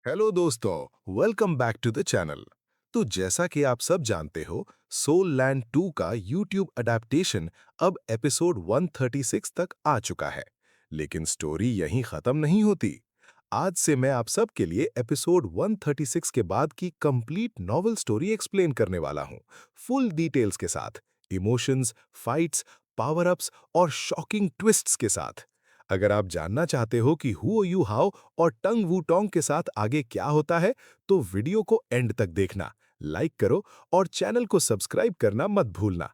Hello दोस्तों, welcome back to the channel. तो जैसा कि आप सब जानते हो, सोल लैंड 2 का यूट्यूब अडेप्टेशन अब एपिसोड 136 तक आ चुका है। लेकिन स्टोरी यहीं खत्म नहीं होती। आज से मैं आप सब के लिए एपिसोड 136 के बाद की कंप्लीट नॉवल स्टोरी एक्सप्लेन करने वाला हूं, फुल डिटेल्स के साथ, इमोशंस, फाइट्स, पावर अप्स और शॉकिंग ट्विस्ट्स के साथ। अगर आप जानना चाहते हो कि हु यू हाउ और टंग वू टोंग के साथ आगे क्या होता है, तो वीडियो को एंड तक देखना, लाइक करो और चैनल को सब्सक्राइब करना मत भूलना।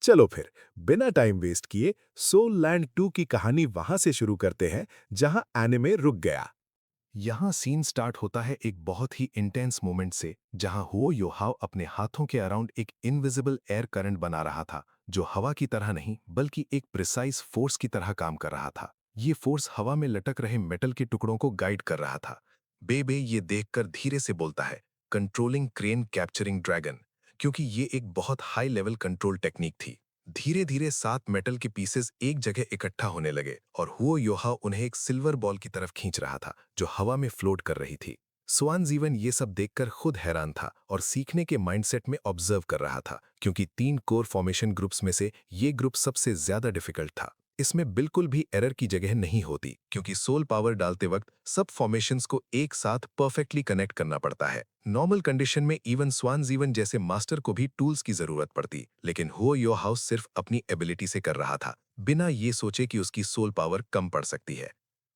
चलो फिर, बिना टाइम वेस्ट किए सोल लैंड 2 की कहानी वहां से शुरू करते हैं जहां एनिमे रुक गया। यहाँ सीन स्टार्ट होता है एक बहुत ही इंटेंस मोमेंट से, जहाँ हुओ योहाव अपने हाथों के अराउंड एक इनविजिबल एयर करंट बना रहा था, जो हवा की तरह नहीं बल्कि एक प्रिसाइज फोर्स की तरह काम कर रहा था। ये फोर्स हवा में लटक रहे मेटल के टुकड़ों को गाइड कर रहा था। बे ये देखकर धीरे से बोलता है, कंट्रोलिंग क्रेन कैप्चरिंग ड्रैगन, क्योंकि ये एक बहुत हाई लेवल कंट्रोल टेक्निक थी। धीरे धीरे 7 मेटल के पीसेस एक जगह इकट्ठा होने लगे और हुओ योहा उन्हें एक सिल्वर बॉल की तरफ खींच रहा था, जो हवा में फ्लोट कर रही थी। स्वान जीवन ये सब देखकर खुद हैरान था और सीखने के माइंडसेट में ऑब्जर्व कर रहा था, क्योंकि 3 कोर फॉर्मेशन ग्रुप्स में से ये ग्रुप सबसे ज्यादा डिफिकल्ट था। इसमें बिल्कुल भी एरर की जगह नहीं होती, क्योंकि सोल पावर डालते वक्त सब फॉर्मेशंस को एक साथ परफेक्टली कनेक्ट करना पड़ता है। नॉर्मल कंडीशन में इवन स्वान जीवन जैसे मास्टर को भी टूल्स की जरूरत पड़ती, लेकिन हुओ यो हाउस सिर्फ अपनी एबिलिटी से कर रहा था, बिना ये सोचे कि उसकी सोल पावर कम पड़ सकती है।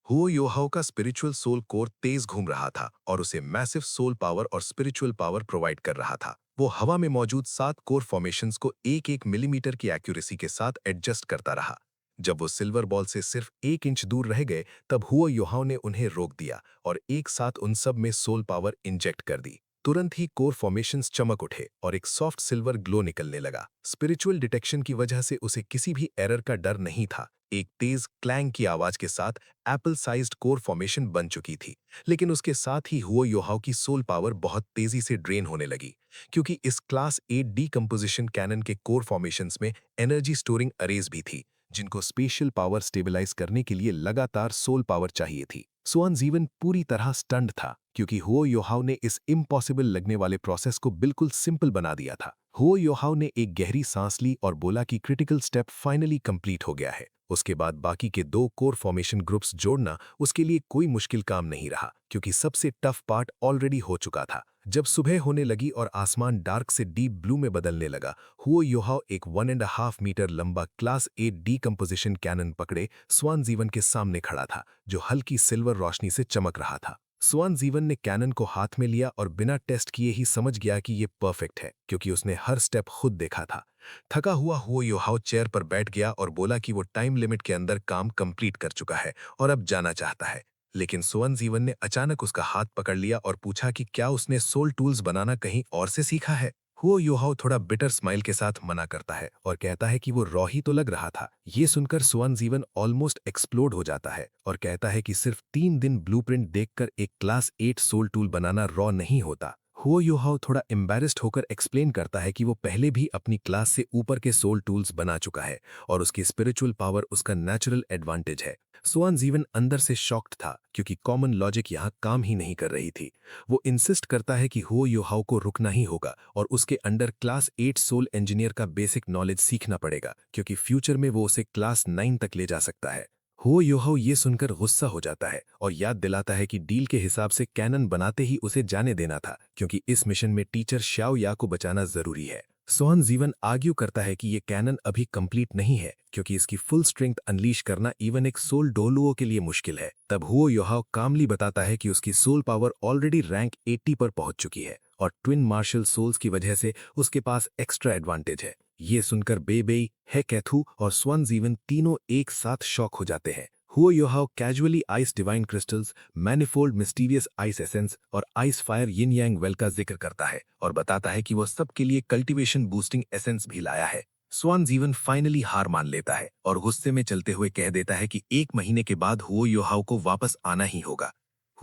हुओ योहाओ का स्पिरिचुअल सोल कोर तेज घूम रहा था और उसे मैसिव सोल पावर और स्पिरिचुअल पावर प्रोवाइड कर रहा था। वो हवा में मौजूद 7 कोर फॉर्मेशंस को एक एक मिलीमीटर की एक्यूरेसी के साथ एडजस्ट करता रहा। जब वो सिल्वर बॉल से सिर्फ 1 इंच दूर रह गए, तब हुओ योहाओ ने उन्हें रोक दिया और एक साथ उन सब में सोल पावर इंजेक्ट कर दी। तुरंत ही कोर फॉर्मेशंस चमक उठे और एक सॉफ्ट सिल्वर ग्लो निकलने लगा। स्पिरिचुअल डिटेक्शन की वजह से उसे किसी भी एरर का डर नहीं था। एक तेज क्लैंग की आवाज के साथ एप्पल साइज्ड कोर फॉर्मेशन बन चुकी थी, लेकिन उसके साथ ही हुओ योहाओ की सोल पावर बहुत तेजी से ड्रेन होने लगी, क्योंकि इस क्लास 8 डीकंपोजिशन कैनन के कोर फॉर्मेशंस में एनर्जी स्टोरिंग अरेज भी थी, जिनको स्पेशल पावर स्टेबलाइज करने के लिए लगातार सोल पावर चाहिए थी। स्वान जीवन पूरी तरह स्टंड था, क्योंकि हुओ योहाव ने इस इम्पॉसिबल लगने वाले प्रोसेस को बिल्कुल सिंपल बना दिया था। हुओ योहाव ने एक गहरी सांस ली और बोला कि क्रिटिकल स्टेप फाइनली कंप्लीट हो गया है। उसके बाद बाकी के 2 कोर फॉर्मेशन ग्रुप्स जोड़ना उसके लिए कोई मुश्किल काम नहीं रहा, क्योंकि सबसे टफ पार्ट ऑलरेडी हो चुका था। जब सुबह होने लगी और आसमान डार्क से डीप ब्लू में बदलने लगा, हुओ योहाव एक 1.5 मीटर लंबा क्लास 8 डीकंपोजिशन कैनन पकड़े स्वान जीवन के सामने खड़ा था, जो हल्की सिल्वर रोशनी से चमक रहा था। स्वान जीवन ने कैनन को हाथ में लिया और बिना टेस्ट किए ही समझ गया कि ये परफेक्ट है, क्योंकि उसने हर स्टेप खुद देखा था। थका हुआ हुओ योहाव चेयर पर बैठ गया और बोला कि वो टाइम लिमिट के अंदर काम कंप्लीट कर चुका है और अब जाना चाहता है। लेकिन सुवन जीवन ने अचानक उसका हाथ पकड़ लिया और पूछा कि क्या उसने सोल टूल्स बनाना कहीं और से सीखा है। हुओ योहाव थोड़ा बिटर स्माइल के साथ मना करता है और कहता है कि वो रॉ ही तो लग रहा था। ये सुनकर सुवन जीवन ऑलमोस्ट एक्सप्लोड हो जाता है और कहता है कि सिर्फ 3 दिन ब्लूप्रिंट देखकर एक क्लास 8 सोल टूल बनाना रॉ नहीं होता। हुओ योहाव थोड़ा एम्बैरेस्ड होकर एक्सप्लेन करता है कि वो पहले भी अपनी क्लास से ऊपर के सोल टूल्स बना चुका है और उसकी स्पिरिचुअल पावर उसका नेचुरल एडवांटेज है। स्वान जीवन अंदर से शॉक्ड था, क्योंकि कॉमन लॉजिक यहाँ काम ही नहीं कर रही थी। वो इंसिस्ट करता है कि हुओ योहाव को रुकना ही होगा और उसके अंडर क्लास 8 सोल इंजीनियर का बेसिक नॉलेज सीखना पड़ेगा, क्योंकि फ्यूचर में वो उसे क्लास 9 तक ले जा सकता है। हुओ योहाव ये सुनकर गुस्सा हो जाता है और याद दिलाता है कि डील के हिसाब से कैनन बनाते ही उसे जाने देना था, क्योंकि इस मिशन में टीचर श्याओ या को बचाना जरूरी है। सोहन जीवन आर्ग्यू करता है कि ये कैनन अभी कंप्लीट नहीं है, क्योंकि इसकी फुल स्ट्रेंथ अनलीश करना इवन एक सोल डोलुओ के लिए मुश्किल है। तब हुओ योहाव कामली बताता है कि उसकी सोल पावर ऑलरेडी रैंक 80 पर पहुंच चुकी है और ट्विन मार्शल सोल्स की वजह से उसके पास एक्स्ट्रा एडवांटेज है। ये सुनकर बेबेई, हे कैथू और स्वन जीवन तीनों एक साथ शॉक हो जाते हैं। Huo Yuhao casually ice divine crystals, manifold mysterious ice essence और ice fire yin yang well का जिक्र करता है और बताता है कि वो सबके लिए कल्टीवेशन बूस्टिंग एसेंस भी लाया है। स्वान जीवन फाइनली हार मान लेता है और गुस्से में चलते हुए कह देता है कि 1 महीने के बाद हुओ योहाव को वापस आना ही होगा।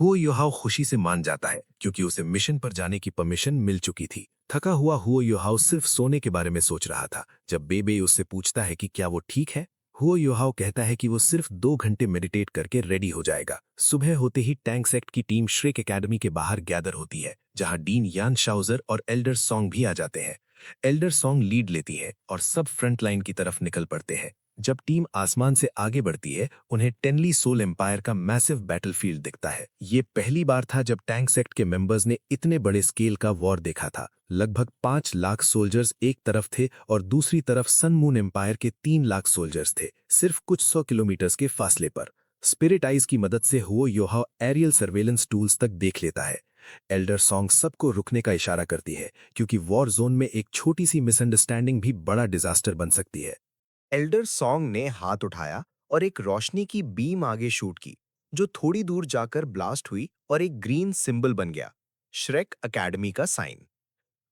हुओ योहाव खुशी से मान जाता है, क्योंकि उसे मिशन पर जाने की परमिशन मिल चुकी थी। थका हुआ हुओ योहाव सिर्फ सोने के बारे में सोच रहा था, जब बेबे उससे पूछता है कि क्या वो ठीक है। हुओ योहाओ कहता है कि वो सिर्फ 2 घंटे मेडिटेट करके रेडी हो जाएगा। सुबह होते ही टैंक सेक्ट की टीम श्रेक एकेडमी के बाहर गैदर होती है, जहां डीन यान शाउजर और एल्डर सॉन्ग भी आ जाते हैं। एल्डर सॉन्ग लीड लेती है और सब फ्रंट लाइन की तरफ निकल पड़ते हैं। जब टीम आसमान से आगे बढ़ती है, उन्हें टेनली सोल एम्पायर का मैसिव बैटलफील्ड दिखता है। ये पहली बार था जब टैंक सेक्ट के मेंबर्स ने इतने बड़े स्केल का वॉर देखा था। लगभग 5 लाख सोल्जर्स एक तरफ थे और दूसरी तरफ सन मून एम्पायर के 3 लाख सोल्जर्स थे, सिर्फ कुछ 100 किलोमीटर के फासले पर। स्पिरिट आइज की मदद से हुओ योहाओ एरियल सर्वेलेंस टूल्स तक देख लेता है। एल्डर सॉन्ग सबको रुकने का इशारा करती है, क्योंकि वॉर जोन में एक छोटी सी मिसअंडरस्टैंडिंग भी बड़ा डिजास्टर बन सकती है। एल्डर सॉन्ग ने हाथ उठाया और एक रोशनी की बीम आगे शूट की, जो थोड़ी दूर जाकर ब्लास्ट हुई और एक ग्रीन सिंबल बन गया, श्रेक एकेडमी का साइन।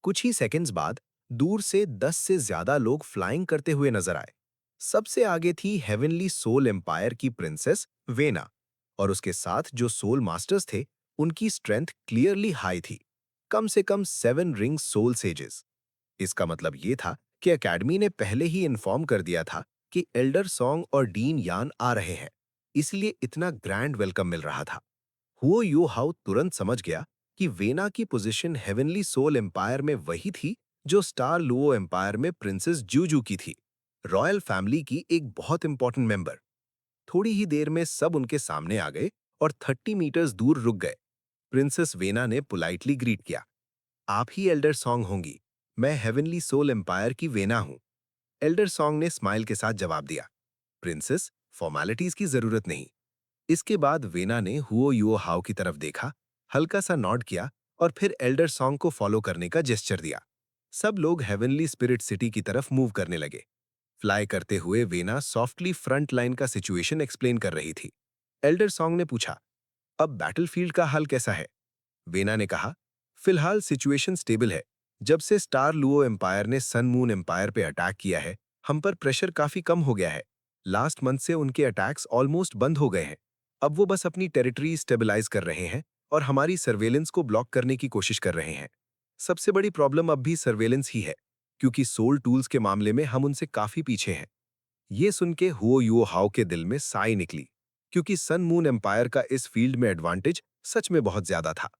कुछ ही सेकंड्स बाद दूर से 10 से ज्यादा लोग फ्लाइंग करते हुए नजर आए। सबसे आगे थी हेवनली सोल एम्पायर की प्रिंसेस वेना, और उसके साथ जो सोल मास्टर्स थे, उनकी स्ट्रेंथ क्लियरली हाई थी, कम से कम 7 रिंग सोल सेजेस। इसका मतलब ये था कि एकेडमी ने पहले ही इन्फॉर्म कर दिया था कि एल्डर सॉन्ग और डीन यान आ रहे हैं, इसलिए इतना ग्रैंड वेलकम मिल रहा था। हुओ यू हाउ तुरंत समझ गया कि वेना की पोजीशन हेवनली सोल एम्पायर में वही थी जो स्टार लुओ एम्पायर में प्रिंसेस जूजू की थी, रॉयल फैमिली की एक बहुत इंपॉर्टेंट मेंबर। थोड़ी ही देर में सब उनके सामने आ गए और 30 मीटर्स दूर रुक गए। प्रिंसेस वेना ने पोलाइटली ग्रीट किया, आप ही एल्डर सॉन्ग होंगी, मैं हेवनली सोल एम्पायर की वेना हूं। एल्डर सॉन्ग ने स्माइल के साथ जवाब दिया, प्रिंसेस, फॉर्मेलिटीज की जरूरत नहीं। इसके बाद वेना ने हुओ युओ हाउ की तरफ देखा, हल्का सा नॉड किया और फिर एल्डर सॉन्ग को फॉलो करने का जेस्चर दिया। सब लोग हेवनली स्पिरिट सिटी की तरफ मूव करने लगे। फ्लाई करते हुए वेना सॉफ्टली फ्रंट लाइन का सिचुएशन एक्सप्लेन कर रही थी। एल्डर सॉन्ग ने पूछा, अब बैटलफील्ड का हाल कैसा है? वेना ने कहा, फिलहाल सिचुएशन स्टेबल है। जब से स्टार लुओ एम्पायर ने सन मून एम्पायर पे अटैक किया है, हम पर प्रेशर काफी कम हो गया है। लास्ट मंथ से उनके अटैक्स ऑलमोस्ट बंद हो गए हैं। अब वो बस अपनी टेरिटरी स्टेबलाइज कर रहे हैं और हमारी सर्वेलेंस को ब्लॉक करने की कोशिश कर रहे हैं। सबसे बड़ी प्रॉब्लम अब भी सर्वेलेंस ही है, क्योंकि सोल टूल्स के मामले में हम उनसे काफी पीछे हैं। ये सुन के हुओ युओ हाओ के दिल में साई निकली, क्योंकि सन मून एम्पायर का इस फील्ड में एडवांटेज सच में बहुत ज्यादा था।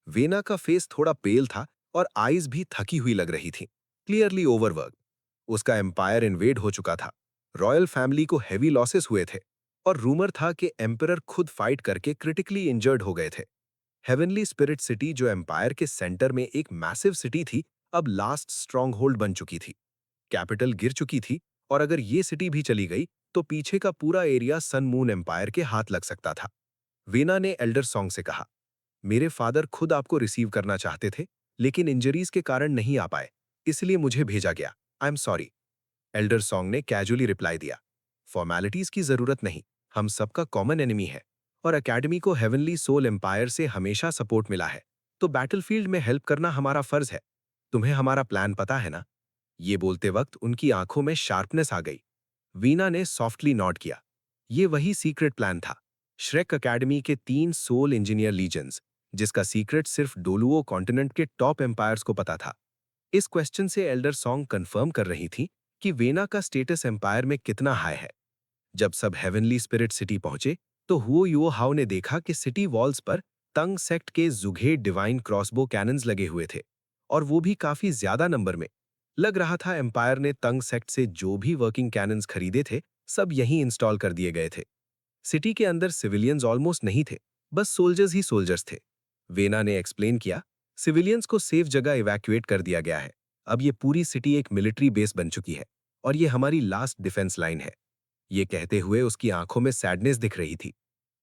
वेना का फेस थोड़ा पेल था और आईज भी थकी हुई लग रही थी, क्लियरली ओवरवर्क। उसका एम्पायर इन्वेड हो चुका था, रॉयल फैमिली को हेवी लॉसेस हुए थे और रूमर था कि एम्परर खुद फाइट करके क्रिटिकली इंजर्ड हो गए थे। हेवनली स्पिरिट सिटी, जो एम्पायर के सेंटर में एक मैसिव सिटी थी, अब लास्ट स्ट्रॉन्ग होल्ड बन चुकी थी। कैपिटल गिर चुकी थी और अगर ये सिटी भी चली गई तो पीछे का पूरा एरिया सन मून एम्पायर के हाथ लग सकता था। वेना ने एल्डर सॉन्ग से कहा, मेरे फादर खुद आपको रिसीव करना चाहते थे, लेकिन इंजरीज के कारण नहीं आ पाए, इसलिए मुझे भेजा गया। I am sorry. Elder song ने कैजुअली रिप्लाई दिया, फॉर्मेलिटीज की जरूरत नहीं, हम सबका कॉमन एनिमी है और एकेडमी को हेवनली सोल एम्पायर से हमेशा सपोर्ट मिला है, तो बैटलफील्ड में हेल्प करना हमारा फर्ज है। तुम्हें हमारा प्लान पता है ना? ये बोलते वक्त उनकी आंखों में शार्पनेस आ गई। वीना ने सॉफ्टली नॉड किया, ये वही सीक्रेट प्लान था, श्रेक एकेडमी के 3 सोल इंजीनियर लीजेंड्स, जिसका सीक्रेट सिर्फ डोलुओ कॉन्टिनेंट के टॉप एम्पायर्स को पता था। इस क्वेश्चन से एल्डर सॉन्ग कंफर्म कर रही थी कि वेना का स्टेटस एम्पायर में कितना हाई है। जब सब हेवनली स्पिरिट सिटी पहुंचे तो हुओ युओ हाउ ने देखा कि सिटी वॉल्स पर तंग सेक्ट के जुघे डिवाइन क्रॉसबो कैनन्स लगे हुए थे, और वो भी काफी ज्यादा नंबर में। लग रहा था एम्पायर ने तंग सेक्ट से जो भी वर्किंग कैनन्स खरीदे थे, सब यहीं इंस्टॉल कर दिए गए थे। सिटी के अंदर सिविलियंस ऑलमोस्ट नहीं थे, बस सोल्जर्स ही सोल्जर्स थे। वेना ने एक्सप्लेन किया, सिविलियंस को सेफ जगह इवैक्यूएट कर दिया गया है। अब ये पूरी सिटी एक मिलिट्री बेस बन चुकी है और ये हमारी लास्ट डिफेंस लाइन है। ये कहते हुए उसकी आंखों में सैडनेस दिख रही थी।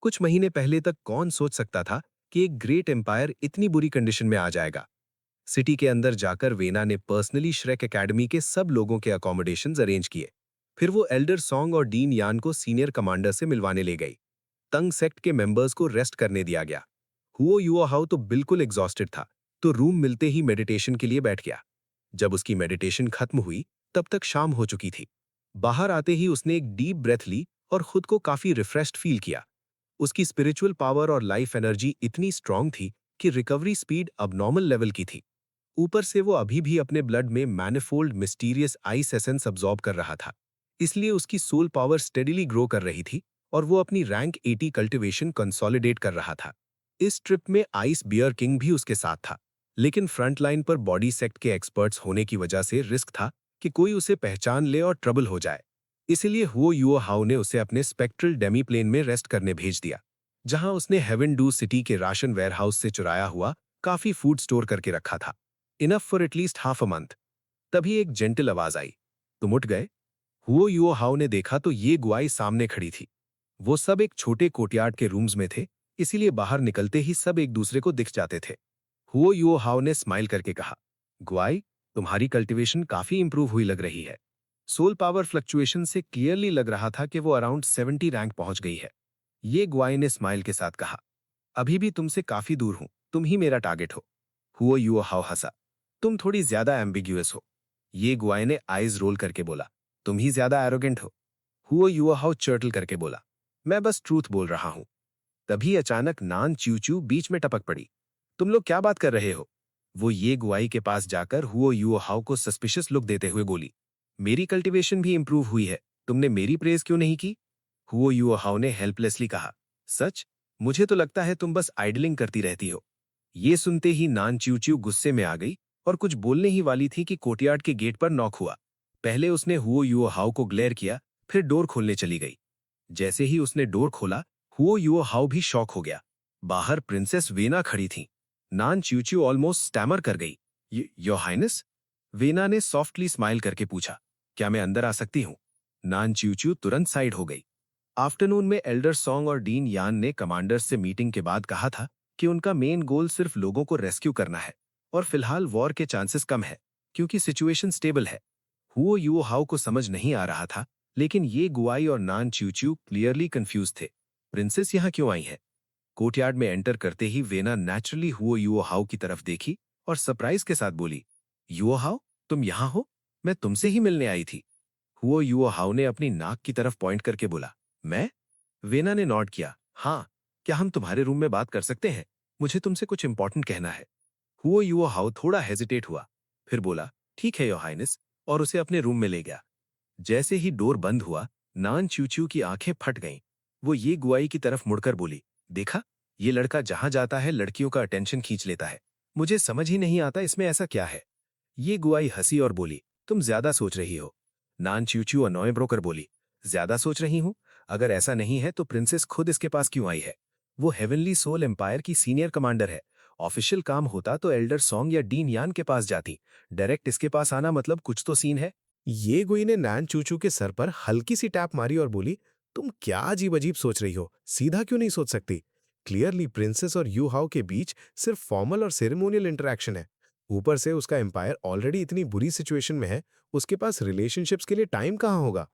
कुछ महीने पहले तक कौन सोच सकता था कि एक ग्रेट एम्पायर इतनी बुरी कंडीशन में आ जाएगा। सिटी के अंदर जाकर वेना ने पर्सनली श्रेक एकेडमी के सब लोगों के अकोमोडेशंस अरेंज किए। फिर वो एल्डर सॉन्ग और डीन यान को सीनियर कमांडर से मिलवाने ले गई। तंग सेक्ट के मेंबर्स को रेस्ट करने दिया गया। हुओ युओ हाउ तो बिल्कुल एग्जॉस्टेड था, तो रूम मिलते ही मेडिटेशन के लिए बैठ गया। जब उसकी मेडिटेशन खत्म हुई तब तक शाम हो चुकी थी। बाहर आते ही उसने एक डीप ब्रेथ ली और खुद को काफी रिफ्रेश्ड फील किया। उसकी स्पिरिचुअल पावर और लाइफ एनर्जी इतनी स्ट्रांग थी कि रिकवरी स्पीड अब नॉर्मल लेवल की थी। ऊपर से वो अभी भी अपने ब्लड में manifold mysterious ice essence absorb कर रहा था। इसलिए उसकी सोल पावर स्टेडिली ग्रो कर रही थी और वो अपनी रैंक 80 कल्टिवेशन कंसोलिडेट कर रहा था। इस ट्रिप में आइस बियर किंग भी उसके साथ था, लेकिन फ्रंट लाइन पर बॉडी सेक्ट के एक्सपर्ट्स होने की वजह से रिस्क था कि कोई उसे पहचान ले और ट्रबल हो जाए। इसीलिए हुओ युओ हाउ ने उसे अपने स्पेक्ट्रल डेमी प्लेन में रेस्ट करने भेज दिया, जहां उसने हेवन डू सिटी के राशन वेयरहाउस से चुराया हुआ काफी फूड स्टोर करके रखा था, enough for at least half a month. तभी एक जेंटल आवाज आई, तुम उठ गए? हुओ युओ हाउ ने देखा तो ये गुआई सामने खड़ी थी। वो सब एक छोटे कोर्टयार्ड के रूम्स में थे, इसीलिए बाहर निकलते ही सब एक दूसरे को दिख जाते थे। हुओ युओ हाउ ने स्माइल करके कहा, गुआई, तुम्हारी कल्टीवेशन काफी इंप्रूव हुई लग रही है। सोल पावर फ्लक्चुएशन से क्लियरली लग रहा था कि वो अराउंड 70 रैंक पहुंच गई है। ये गुआई ने स्माइल के साथ कहा, अभी भी तुमसे काफी दूर हूं, तुम ही मेरा टारगेट हो। हुओ युओ हाउ हंसा, तुम थोड़ी ज्यादा एम्बिग्यूअस हो। ये गुआई ने आइज रोल करके बोला, तुम ही ज्यादा एरोगेंट हो। हुओ युओ हाउ चर्टल करके बोला, मैं बस ट्रूथ बोल रहा हूं। तभी अचानक नान च्यू बीच में टपक पड़ी, तुम लोग क्या बात कर रहे हो? वो ये गुआई के पास जाकर हुओ युओ हाउ को सस्पिशियस लुक देते हुए बोली, मेरी कल्टीवेशन भी इंप्रूव हुई है, तुमने मेरी प्रेज क्यों नहीं की? हुओ युओ हाउ ने हेल्पलेसली कहा, सच? मुझे तो लगता है तुम बस आइडलिंग करती रहती हो। ये सुनते ही नान च्यू गुस्से में आ गई और कुछ बोलने ही वाली थी कि कोर्टयार्ड के गेट पर नॉक हुआ। पहले उसने हुओ युओ हाउ को ग्लेयर किया, फिर डोर खोलने चली गई। जैसे ही उसने डोर खोला, हुओ युओ हाउ भी शॉक हो गया। बाहर प्रिंसेस वेना खड़ी थी। नान च्यू ऑलमोस्ट स्टैमर कर गई, योर हाइनेस? वेना ने सॉफ्टली स्माइल करके पूछा, क्या मैं अंदर आ सकती हूँ? नान च्यू तुरंत साइड हो गई। आफ्टरनून में एल्डर सॉन्ग और डीन यान ने कमांडर्स से मीटिंग के बाद कहा था कि उनका मेन गोल सिर्फ लोगों को रेस्क्यू करना है और फिलहाल वॉर के चांसेस कम है क्योंकि सिचुएशन स्टेबल है। हुओ युओ हाउ को समझ नहीं आ रहा था, लेकिन ये गुआई और नान च्यू क्लियरली कंफ्यूज थे। प्रिंसेस यहाँ क्यों आई है? कोर्टयार्ड में एंटर करते ही वेना नेचुरली हुओ युओ हाउ की तरफ देखी और सरप्राइज के साथ बोली, युओ हाउ, तुम यहाँ हो? मैं तुमसे ही मिलने आई थी। हुओ युओ हाउ ने अपनी नाक की तरफ पॉइंट करके बोला, मैं? वेना ने नॉड किया, हाँ। क्या हम तुम्हारे रूम में बात कर सकते हैं? मुझे तुमसे कुछ इंपॉर्टेंट कहना है। हुओ युओ हाउ थोड़ा हेजिटेट हुआ, फिर बोला, ठीक है योर हाइनेस, और उसे अपने रूम में ले गया। जैसे ही डोर बंद हुआ, नान च्यू की आंखें फट गईं। वो ये गुआई की तरफ मुड़कर बोली, देखा, ये लड़का जहां जाता है लड़कियों का अटेंशन खींच लेता है। मुझे समझ ही नहीं आता इसमें ऐसा क्या है। ये गुआई हंसी और बोली, तुम ज्यादा सोच रही हो। नान च्यू अनॉय ब्रोकर बोली, ज्यादा सोच रही हूं? अगर ऐसा नहीं है तो प्रिंसेस खुद इसके पास क्यों आई है? वो हेवनली सोल एम्पायर की सीनियर कमांडर है। ऑफिशियल काम होता तो एल्डर सॉन्ग या डीन यान के पास जाती। डायरेक्ट इसके पास आना मतलब कुछ तो सीन है। ये गुई ने नैन चूचू के सर पर हल्की सी टैप मारी और बोली, तुम क्या अजीब अजीब सोच रही हो, सीधा क्यों नहीं सोच सकती? क्लियरली प्रिंसेस और यू हाउ के बीच सिर्फ फॉर्मल और सेरेमोनियल इंटरेक्शन है। ऊपर से उसका एम्पायर ऑलरेडी इतनी बुरी सिचुएशन में है, उसके पास रिलेशनशिप्स के लिए टाइम कहाँ होगा?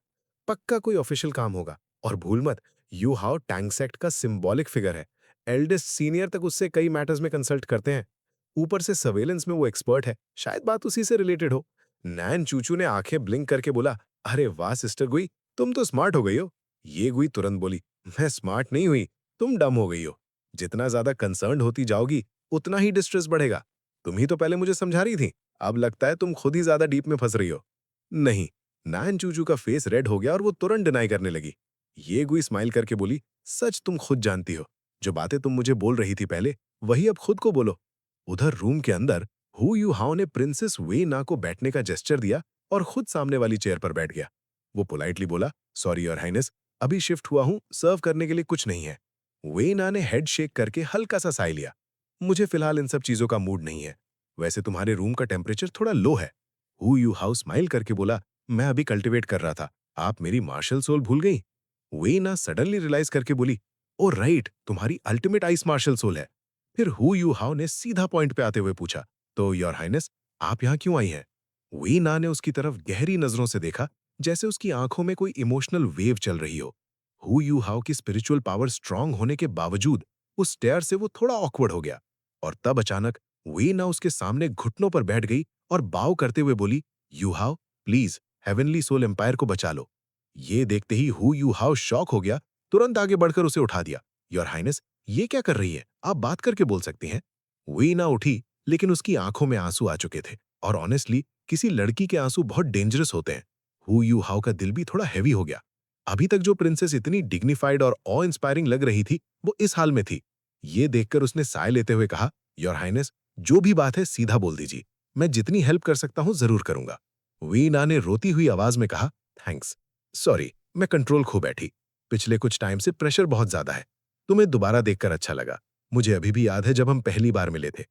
पक्का कोई ऑफिशियल काम होगा। और भूल मत, यू हाउ टैंग सेक्ट का सिंबॉलिक फिगर है। एल्डेस्ट सीनियर तक उससे कई मैटर्स में कंसल्ट करते हैं। ऊपर से सर्वेलेंस में वो एक्सपर्ट है, शायद बात उसी से रिलेटेड हो। नैन चूचू ने आंखें ब्लिंक करके बोला, अरे वाह सिस्टर गुई, तुम तो स्मार्ट हो गई हो। ये गुई तुरंत बोली, मैं स्मार्ट नहीं हुई, तुम डम हो गई हो। जितना ज्यादा कंसर्न होती जाओगी उतना ही डिस्ट्रेस बढ़ेगा। तुम ही तो पहले मुझे समझा रही थी, अब लगता है तुम खुद ही ज्यादा डीप में फंस रही हो। नहीं। नैन चूचू का फेस रेड हो गया और वो तुरंत डिनाई करने लगी। ये गुई स्माइल करके बोली, सच तुम खुद जानती हो, जो बातें तुम मुझे बोल रही थी पहले, वही अब खुद को बोलो। उधर रूम के अंदर हु यू हाउ ने प्रिंसेस वे ना को बैठने का जेस्चर दिया और खुद सामने वाली चेयर पर बैठ गया। वो पोलाइटली बोला, सॉरी योर हाइनेस, अभी शिफ्ट हुआ हूं, सर्व करने के लिए कुछ नहीं है। वे ना ने हेड शेक करके हल्का सा साई लिया, मुझे फिलहाल इन सब चीजों का मूड नहीं है। वैसे तुम्हारे रूम का टेम्परेचर थोड़ा लो है। हु यू हाउ स्माइल करके बोला, मैं अभी कल्टिवेट कर रहा था, आप मेरी मार्शल सोल भूल गई? वे ना सडनली रियलाइज करके बोली, ओ राइट, तुम्हारी अल्टीमेट आइस मार्शल सोल है। फिर हु यू हाउ ने सीधा पॉइंट पे आते हुए पूछा, तो योर हाइनेस, आप यहाँ क्यों आई हैं? वी ना ने उसकी तरफ गहरी नजरों से देखा, जैसे उसकी आंखों में कोई इमोशनल वेव चल रही हो। हु यू हाउ की स्पिरिचुअल पावर स्ट्रांग होने के बावजूद उस स्टेयर से वो थोड़ा ऑकवर्ड हो गया। और तब अचानक वे ना उसके सामने घुटनों पर बैठ गई और बाव करते हुए बोली, Yu Hao, please Heavenly Soul Empire को बचा लो। ये देखते ही हु यू हाउ शॉक हो गया, तुरंत आगे बढ़कर उसे उठा दिया। योर हाइनेस, ये क्या कर रही है, आप बात करके बोल सकती हैं। वे ना उठी, लेकिन उसकी आंखों में आंसू आ चुके थे और ऑनेस्टली किसी लड़की के आंसू बहुत डेंजरस होते हैं। हु यू हाउ का दिल भी थोड़ा हैवी हो गया। अभी तक जो प्रिंसेस इतनी डिग्निफाइड और ऑ इंस्पायरिंग लग रही थी, वो इस हाल में थी। ये देखकर उसने साय लेते हुए कहा, योर हाइनेस, जो भी बात है सीधा बोल दीजिए। मैं जितनी हेल्प कर सकता हूं जरूर करूंगा। वीना ने रोती हुई आवाज में कहा, थैंक्स, सॉरी, मैं कंट्रोल खो बैठी। पिछले कुछ टाइम से प्रेशर बहुत ज्यादा है। तुम्हें दोबारा देखकर अच्छा लगा। मुझे अभी भी याद है जब हम पहली बार मिले थे।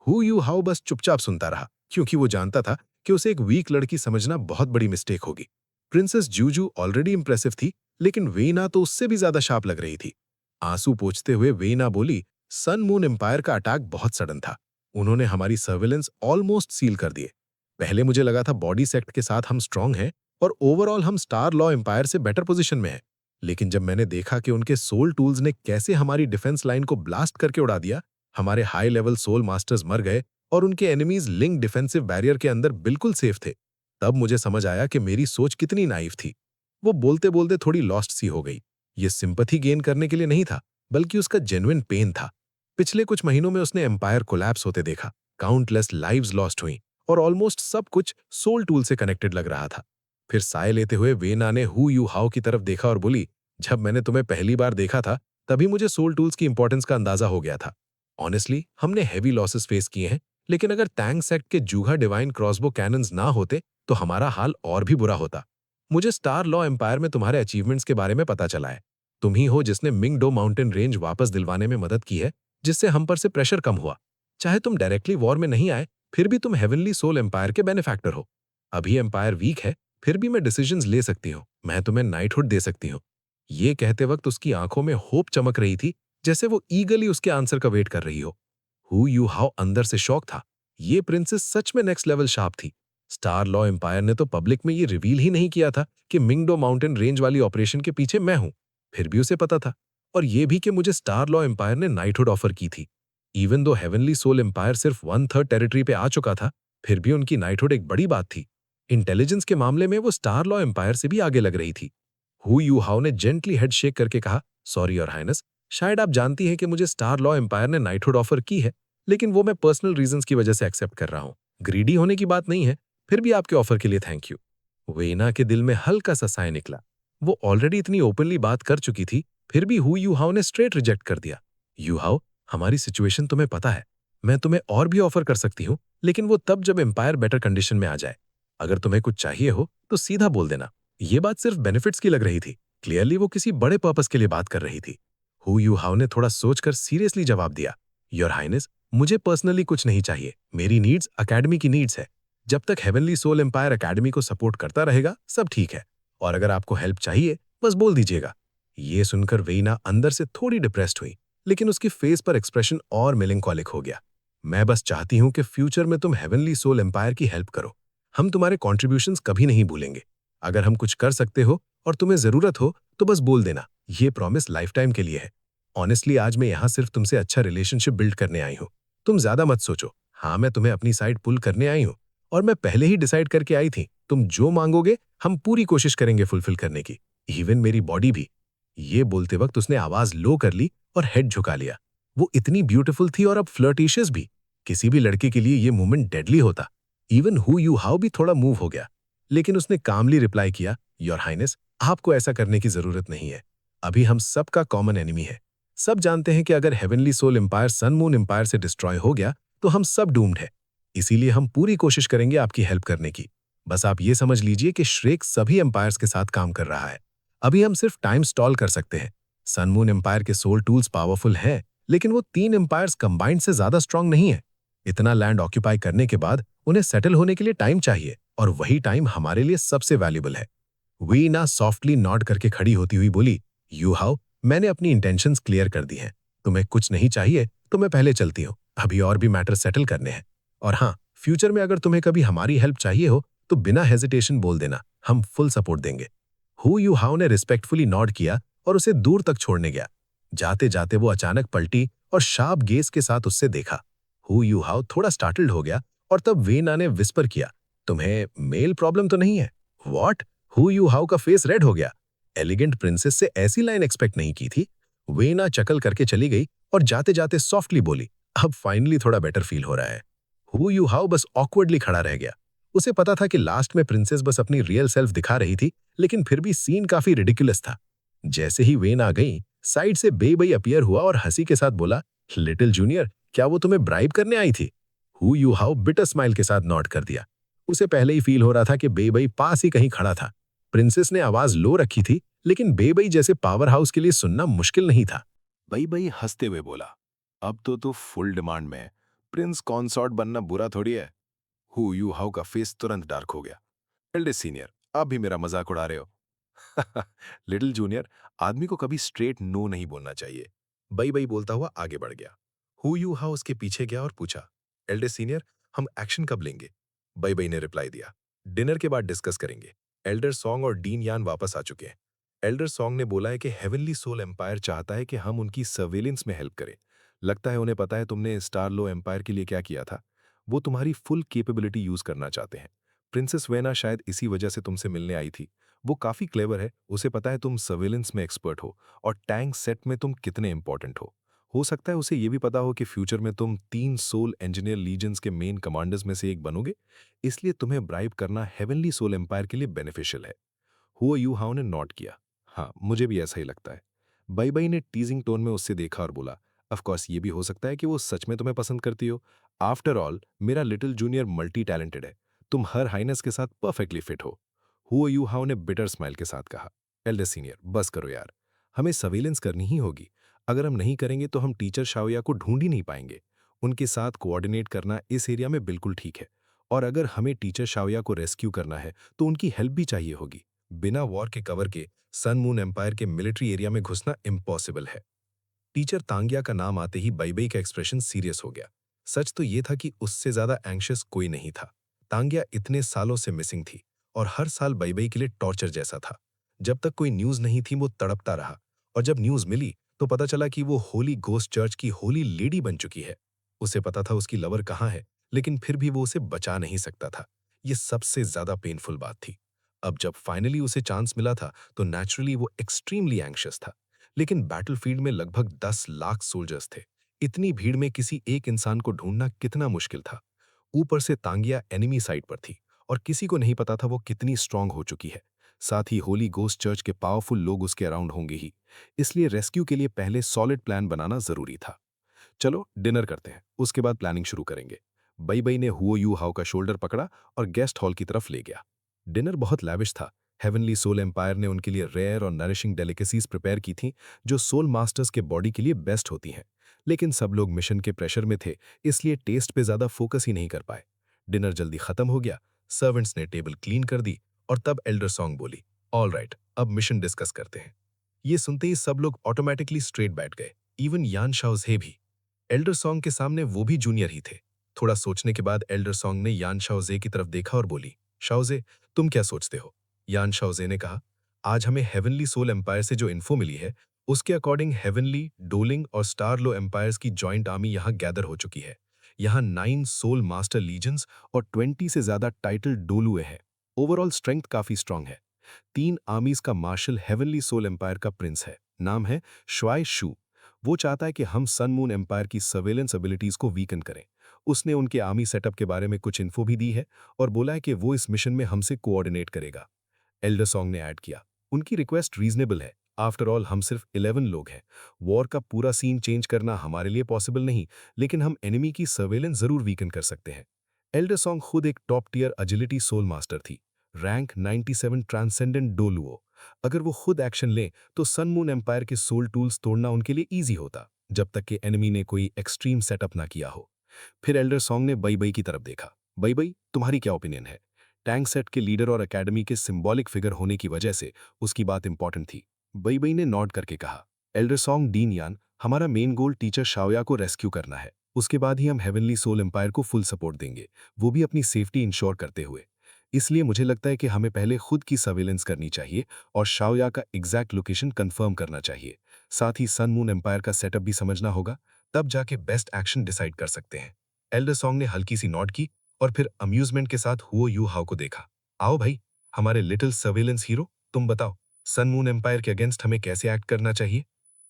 हु यू हाउ बस चुपचाप सुनता रहा, क्योंकि वो जानता था कि उसे एक वीक लड़की समझना बहुत बड़ी मिस्टेक होगी। प्रिंसेस जूजू ऑलरेडी इंप्रेसिव थी, लेकिन वेना तो उससे भी ज्यादा शार्प लग रही थी। आंसू पोंछते हुए वेना बोली, सन मून एम्पायर का अटैक बहुत सडन था। उन्होंने हमारी सर्विलेंस ऑलमोस्ट सील कर दिए। पहले मुझे लगा था बॉडी सेक्ट के साथ हम स्ट्रांग हैं और ओवरऑल हम स्टार लॉ एम्पायर से बेटर पोजीशन में हैं। लेकिन जब मैंने देखा कि उनके सोल टूल्स ने कैसे हमारी डिफेंस लाइन को ब्लास्ट करके उड़ा दिया, हमारे हाई लेवल सोल मास्टर्स मर गए और उनके एनिमीज लिंक डिफेंसिव बैरियर के अंदर बिल्कुल सेफ थे, तब मुझे समझ आया कि मेरी सोच कितनी नाइव थी। वो बोलते बोलते थोड़ी लॉस्ट सी हो गई। ये सिंपैथी गेन करने के लिए नहीं था, बल्कि उसका जेन्युइन पेन था। पिछले कुछ महीनों में उसने एम्पायर कोलैप्स होते देखा, काउंटलेस लाइव्स लॉस्ट हुई और ऑलमोस्ट सब कुछ सोल टूल से कनेक्टेड लग रहा था। फिर साय लेते हुए वेना ने हु यू हाउ की तरफ देखा और बोली, जब मैंने तुम्हें पहली बार देखा था तभी मुझे सोल टूल्स की इंपॉर्टेंस का अंदाजा हो गया था। ऑनेस्टली हमने हैवी लॉसेस फेस किए हैं, लेकिन अगर टैंग सेक्ट के जूहा डिवाइन क्रॉसबो कैनन्स ना होते तो हमारा हाल और भी बुरा होता। मुझे स्टार लॉ एम्पायर में तुम्हारे अचीवमेंट्स के बारे में पता चला है। तुम ही हो जिसने मिंग डो माउंटेन रेंज वापस दिलवाने में मदद की है, जिससे हम पर से प्रेशर कम हुआ। चाहे तुम डायरेक्टली वॉर में नहीं आए, फिर भी तुम हेवनली सोल एम्पायर के बेनिफैक्टर हो। अभी एम्पायर वीक है, फिर भी मैं डिसीजंस ले सकती हूँ। मैं तुम्हें नाइटहुड दे सकती हूँ। ये कहते वक्त उसकी आंखों में होप चमक रही थी, जैसे वो ईगली उसके आंसर का वेट कर रही हो। हु यू हाउ अंदर से शॉक था। ये प्रिंसेस सच में नेक्स्ट लेवल शार्प थी। स्टार लॉ एम्पायर ने तो पब्लिक में ये रिवील ही नहीं किया था कि मिंगडो माउंटेन रेंज वाली ऑपरेशन के पीछे मैं हूं। फिर भी उसे पता था। और ये भी कि मुझे स्टार लॉ एम्पायर ने नाइटहुड ऑफर की थी। Even though heavenly Soul empire सिर्फ 1/3 टेरिटरी पे आ चुका था, फिर भी उनकी नाइटहुड एक बड़ी बात थी। इंटेलिजेंस के मामले में वो स्टार लॉ एम्पायर से भी आगे लग रही थी। हु यू हाउ ने जेंटली हेड शेक करके कहा, सॉरी योर हाइनेस, शायद आप जानती हैं कि मुझे स्टार लॉ एम्पायर ने नाइटहुड ऑफर की है, लेकिन वो मैं पर्सनल रीजंस की वजह से एक्सेप्ट कर रहा हूँ। ग्रीडी होने की बात नहीं है। फिर भी आपके ऑफर के लिए थैंक यू। वेना के दिल में हल्का सा साय निकला। वो ऑलरेडी इतनी ओपनली बात कर चुकी थी, फिर भी हु यू हाउ ने स्ट्रेट रिजेक्ट कर दिया। यू हाउ, हमारी सिचुएशन तुम्हें पता है। मैं तुम्हें और भी ऑफर कर सकती हूँ, लेकिन वो तब जब एम्पायर बेटर कंडीशन में आ जाए। अगर तुम्हें कुछ चाहिए हो तो सीधा बोल देना। ये बात सिर्फ बेनिफिट्स की लग रही थी। क्लियरली वो किसी बड़े पर्पस के लिए बात कर रही थी। हु यू हाउ ने थोड़ा सोचकर सीरियसली जवाब दिया, योर हाइनेस, मुझे पर्सनली कुछ नहीं चाहिए। मेरी नीड्स अकेडमी की नीड्स है। जब तक हेवनली सोल एम्पायर अकेडमी को सपोर्ट करता रहेगा, सब ठीक है। और अगर आपको हेल्प चाहिए, बस बोल दीजिएगा। ये सुनकर वेइना अंदर से थोड़ी डिप्रेस्ड हुई, लेकिन उसकी फेस पर एक्सप्रेशन और मेलंकोलिक हो गया। मैं बस चाहती हूँ कि फ्यूचर में तुम हेवनली सोल एम्पायर की हेल्प करो। हम तुम्हारे कॉन्ट्रीब्यूशंस कभी नहीं भूलेंगे। अगर हम कुछ कर सकते हो और तुम्हें जरूरत हो तो बस बोल देना। ये प्रॉमिस लाइफ टाइम के लिए है। ऑनेस्टली आज मैं यहाँ सिर्फ तुमसे अच्छा रिलेशनशिप बिल्ड करने आई हूँ। तुम ज्यादा मत सोचो। हाँ, मैं तुम्हें अपनी साइड पुल करने आई हूँ और मैं पहले ही डिसाइड करके आई थी, तुम जो मांगोगे हम पूरी कोशिश करेंगे फुलफिल करने की, इवन मेरी बॉडी भी। ये बोलते वक्त उसने आवाज लो कर ली और हेड झुका लिया। वो इतनी ब्यूटीफुल थी और अब फ्लर्टिशियस भी। किसी भी लड़के के लिए ये मोमेंट डेडली होता। इवन हु यू हाउ भी थोड़ा मूव हो गया, लेकिन उसने कामली रिप्लाई किया, योर हाइनेस, आपको ऐसा करने की जरूरत नहीं है। अभी हम सबका कॉमन एनिमी है। सब जानते हैं कि अगर Heavenly Soul Empire Sun Moon Empire से डिस्ट्रॉय हो गया तो हम सब डूम्ड है। इसीलिए हम पूरी कोशिश करेंगे आपकी हेल्प करने की। बस आप ये समझ लीजिए कि श्रेक सभी एम्पायर्स के साथ काम कर रहा है। अभी हम सिर्फ टाइम स्टॉल कर सकते हैं। सन मून एम्पायर के सोल टूल्स पावरफुल हैं, लेकिन वो 3 एम्पायर्स कंबाइंड से ज्यादा स्ट्रांग नहीं है। इतना लैंड ऑक्यूपाई करने के बाद उन्हें सेटल होने के लिए टाइम चाहिए, और वही टाइम हमारे लिए सबसे वैल्यूबल है। वीना सॉफ्टली नॉड करके खड़ी होती हुई बोली, यू हाउ, मैंने अपनी इंटेंशंस क्लियर कर दी हैं। तुम्हें कुछ नहीं चाहिए तो मैं पहले चलती हूँ। अभी और भी मैटर सेटल करने हैं। और हाँ, फ्यूचर में अगर तुम्हें कभी हमारी हेल्प चाहिए हो तो बिना हेजिटेशन बोल देना, हम फुल सपोर्ट देंगे। हु यू हाउ ने रिस्पेक्टफुली नॉड किया और उसे दूर तक छोड़ने गया। जाते जाते वो अचानक पलटी और शार्प गेज के साथ उससे देखा। हु यू हाउ थोड़ा स्टार्टल्ड हो गया और तब वेना ने विस्पर किया, तुम्हें मेल प्रॉब्लम तो नहीं है? व्हाट? हु यू हाउ का फेस रेड हो गया। एलिगेंट प्रिंसेस से ऐसी लाइन एक्सपेक्ट नहीं की थी। वेना चकल करके चली गई और जाते जाते सॉफ्टली बोली, अब फाइनली थोड़ा बेटर फील हो रहा है। हु यू हाउ बस ऑकवर्डली खड़ा रह गया। उसे पता था कि लास्ट में प्रिंसेस बस अपनी रियल सेल्फ दिखा रही थी, लेकिन फिर भी सीन काफी रिडिकुलस था। जैसे ही वेन आ गई, साइड से बेबई अपीयर हुआ और हंसी के साथ बोला, लिटिल जूनियर, क्या वो तुम्हें ब्राइब करने आई थी? Who Yu how bitter smile के साथ नॉट कर दिया। उसे पहले ही फील हो रहा था कि बेबई पास ही कहीं खड़ा था। प्रिंसेस ने आवाज लो रखी थी, लेकिन बेबई जैसे पावर हाउस के लिए सुनना मुश्किल नहीं था। बई बई हंसते हुए बोला, अब तो तू फुल डिमांड में है। प्रिंस कॉन्सॉर्ट बनना बुरा थोड़ी है। हु यू हाउ का फेस तुरंत डार्क हो गया। एल्डेस्ट सीनियर, आप भी मेरा मजाक उड़ा रहे हो। लिटिल जूनियर, आदमी को कभी स्ट्रेट नो नहीं बोलना चाहिए। बई बई बोलता हुआ आगे बढ़ गया। हु यू हाउ उसके पीछे गया और पूछा, एल्डर सीनियर, हम एक्शन कब लेंगे? बई बई ने रिप्लाई दिया, डिनर के बाद डिस्कस करेंगे। एल्डर सॉन्ग और डीन यान वापस आ चुके हैं। एल्डर सॉन्ग ने बोला है कि हेवनली सोल एम्पायर चाहता है कि हम उनकी सर्वेलेंस में हेल्प करें। लगता है उन्हें पता है तुमने स्टार लो एम्पायर के लिए क्या किया था। वो तुम्हारी फुल कैपेबिलिटी यूज करना चाहते हैं। प्रिंसेस वेना शायद इसी वजह से तुमसे मिलने आई थी। वो काफी क्लेवर है, उसे पता है तुम सर्वेलेंस में एक्सपर्ट हो और टैंक सेट में तुम कितने इंपॉर्टेंट हो सकता है उसे ये भी पता हो कि फ्यूचर में तुम 3 सोल इंजीनियर लीजेंड्स के मेन कमांडर्स में से एक बनोगे, इसलिए तुम्हें ब्राइब करना हेवनली सोल एम्पायर के लिए बेनिफिशियल है। हुआ यू हाउ ने नॉट किया। हाँ, मुझे भी ऐसा ही लगता है। बई बई ने टीजिंग टोन में उससे देखा और बोला, ऑफ कोर्स ये भी हो सकता है कि वो सच में तुम्हें पसंद करती हो। आफ्टर ऑल मेरा लिटिल जूनियर मल्टी टैलेंटेड है। तुम हर हाइनेस के साथ परफेक्टली फिट हो। हुआ यू हाउ ने बिटर स्माइल के साथ कहा, एल्डर सीनियर, बस करो यार। हमें सर्वेलेंस करनी ही होगी। अगर हम नहीं करेंगे तो हम टीचर शाओया को ढूंढ ही नहीं पाएंगे। उनके साथ कोऑर्डिनेट करना इस एरिया में बिल्कुल ठीक है। और अगर हमें टीचर शाओया को रेस्क्यू करना है तो उनकी हेल्प भी चाहिए होगी। बिना वॉर के कवर के सन मून एम्पायर के मिलिट्री एरिया में घुसना इम्पॉसिबल है। टीचर तांगिया का नाम आते ही बई का एक्सप्रेशन सीरियस हो गया। सच तो ये था कि उससे ज्यादा एंग्शियस कोई नहीं था। तांगिया इतने सालों से मिसिंग थी और हर साल बई के लिए टॉर्चर जैसा था। जब तक कोई न्यूज नहीं थी वो तड़पता रहा, और जब न्यूज मिली तो पता चला कि वो होली गोस्ट चर्च की होली लेडी बन चुकी है। उसे पता था उसकी लवर कहाँ है, लेकिन फिर भी वो उसे बचा नहीं सकता था। ये सबसे ज्यादा पेनफुल बात थी। अब जब फाइनली उसे चांस मिला था तो नेचुरली वो एक्सट्रीमली एंग्शियस था। लेकिन बैटलफील्ड में लगभग 10 लाख सोल्जर्स थे। इतनी भीड़ में किसी एक इंसान को ढूंढना कितना मुश्किल था। ऊपर से तांगिया एनिमी साइड पर थी और किसी को नहीं पता था वो कितनी स्ट्रांग हो चुकी है। साथ ही होली गोस्ट चर्च के पावरफुल लोग उसके अराउंड होंगे ही। इसलिए रेस्क्यू के लिए पहले सॉलिड प्लान बनाना जरूरी था। चलो डिनर करते हैं, उसके बाद प्लानिंग शुरू करेंगे। बई बई ने हुओ यू हाउ का शोल्डर पकड़ा और गेस्ट हॉल की तरफ ले गया। डिनर बहुत लैविश था। हेवनली सोल एम्पायर ने उनके लिए रेयर और नरिशिंग डेलिकेसीज प्रिपेयर की थीं, जो सोल मास्टर्स के बॉडी के लिए बेस्ट होती हैं। लेकिन सब लोग मिशन के प्रेशर में थे, इसलिए टेस्ट पे ज्यादा फोकस ही नहीं कर पाए। डिनर जल्दी खत्म हो गया। सर्वेंट्स ने टेबल क्लीन कर दी और तब एल्डर सॉन्ग बोली, ऑल राइट, अब मिशन डिस्कस करते हैं। ये सुनते ही सब लोग ऑटोमेटिकली स्ट्रेट बैठ गए, इवन यान शाओजे भी। एल्डर सॉन्ग के सामने वो भी जूनियर ही थे। थोड़ा सोचने के बाद एल्डर सॉन्ग ने यान शाओजे की तरफ देखा और बोली, शाओजे, तुम क्या सोचते हो? यान शाओजे ने कहा, आज हमें हेवनली सोल एम्पायर से जो इन्फो मिली है, उसके अकॉर्डिंग हेवनली, डोलिंग और स्टार लो एम्पायर्स की जॉइंट आर्मी यहाँ गैदर हो चुकी है। यहाँ 9 सोल मास्टर लीजन्स और 20 से ज्यादा टाइटल डोलुए हैं। ओवरऑल स्ट्रेंथ काफी स्ट्रांग है। 3 आर्मीज का मार्शल हेवनली सोल एम्पायर का प्रिंस है, नाम है श्वाई शू। वो चाहता है कि हम सन मून एम्पायर की सर्वेलेंस एबिलिटीज को वीकन करें। उसने उनके आर्मी सेटअप के बारे में कुछ इन्फो भी दी है और बोला है कि वो इस मिशन में हमसे कोऑर्डिनेट करेगा। एल्डर सॉन्ग ने ऐड किया, उनकी रिक्वेस्ट रीजनेबल है। आफ्टर ऑल हम सिर्फ 11 लोग हैं। वॉर का पूरा सीन चेंज करना हमारे लिए पॉसिबल नहीं, लेकिन हम एनिमी की सर्वेलेंस जरूर वीकन कर सकते हैं। एल्डर सॉन्ग खुद एक top tier agility soul master थी, रैंक 97 ट्रांसेंडेंट डोलुओ। अगर वो खुद एक्शन लें तो सन मून एम्पायर के सोल टूल्स तोड़ना उनके लिए ईजी होता, जब तक कि एनिमी ने कोई एक्सट्रीम सेटअप ना किया हो। फिर एल्डर सॉन्ग ने बई बई की तरफ देखा। बई बई, तुम्हारी क्या ओपिनियन है? टैंक सेट के लीडर और एकेडमी के सिंबॉलिक फिगर होने की वजह से उसकी बात इंपॉर्टेंट थी। बई बई ने नॉड करके कहा, एल्डर सॉन्ग, डीन यान, हमारा मेन गोल टीचर शाओया को रेस्क्यू करना है। उसके बाद ही हम हेवनली सोल एम्पायर को फुल सपोर्ट देंगे, वो भी अपनी सेफ्टी इंश्योर करते हुए। इसलिए मुझे लगता है कि हमें पहले खुद की सर्वेलेंस करनी चाहिए और शाओया का एग्जैक्ट लोकेशन कंफर्म करना चाहिए। साथ ही सन मून एम्पायर का सेटअप भी समझना होगा, तब जाके बेस्ट एक्शन डिसाइड कर सकते हैं। एल्डर सॉन्ग ने हल्की सी नॉड की और फिर अम्यूजमेंट के साथ हुओ यू हाउ को देखा। आओ भाई, हमारे लिटिल सर्वेलेंस हीरो, तुम बताओ, सन मून एम्पायर के अगेंस्ट हमें कैसे एक्ट करना चाहिए?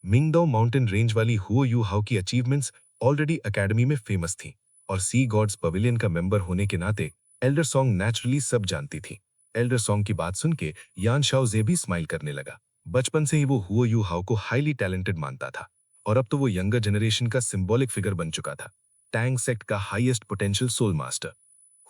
मिंगदाओ माउंटेन रेंज वाली हुओ यू हाउ की अचीवमेंट्स ऑलरेडी एकेडमी में फेमस थी और सी गॉड्स पवेलियन का मेंबर होने के नाते एल्डर सॉन्ग नेचुरली सब जानती थी। एल्डर सॉन्ग की बात सुन के यान शाओजे भी स्माइल करने लगा। बचपन से ही वो हुओ यू हाओ को हाईली टैलेंटेड मानता था और अब तो वो यंगर जनरेशन का सिंबॉलिक फिगर बन चुका था। टैंग सेक्ट का हाईएस्ट पोटेंशियल सोल मास्टर।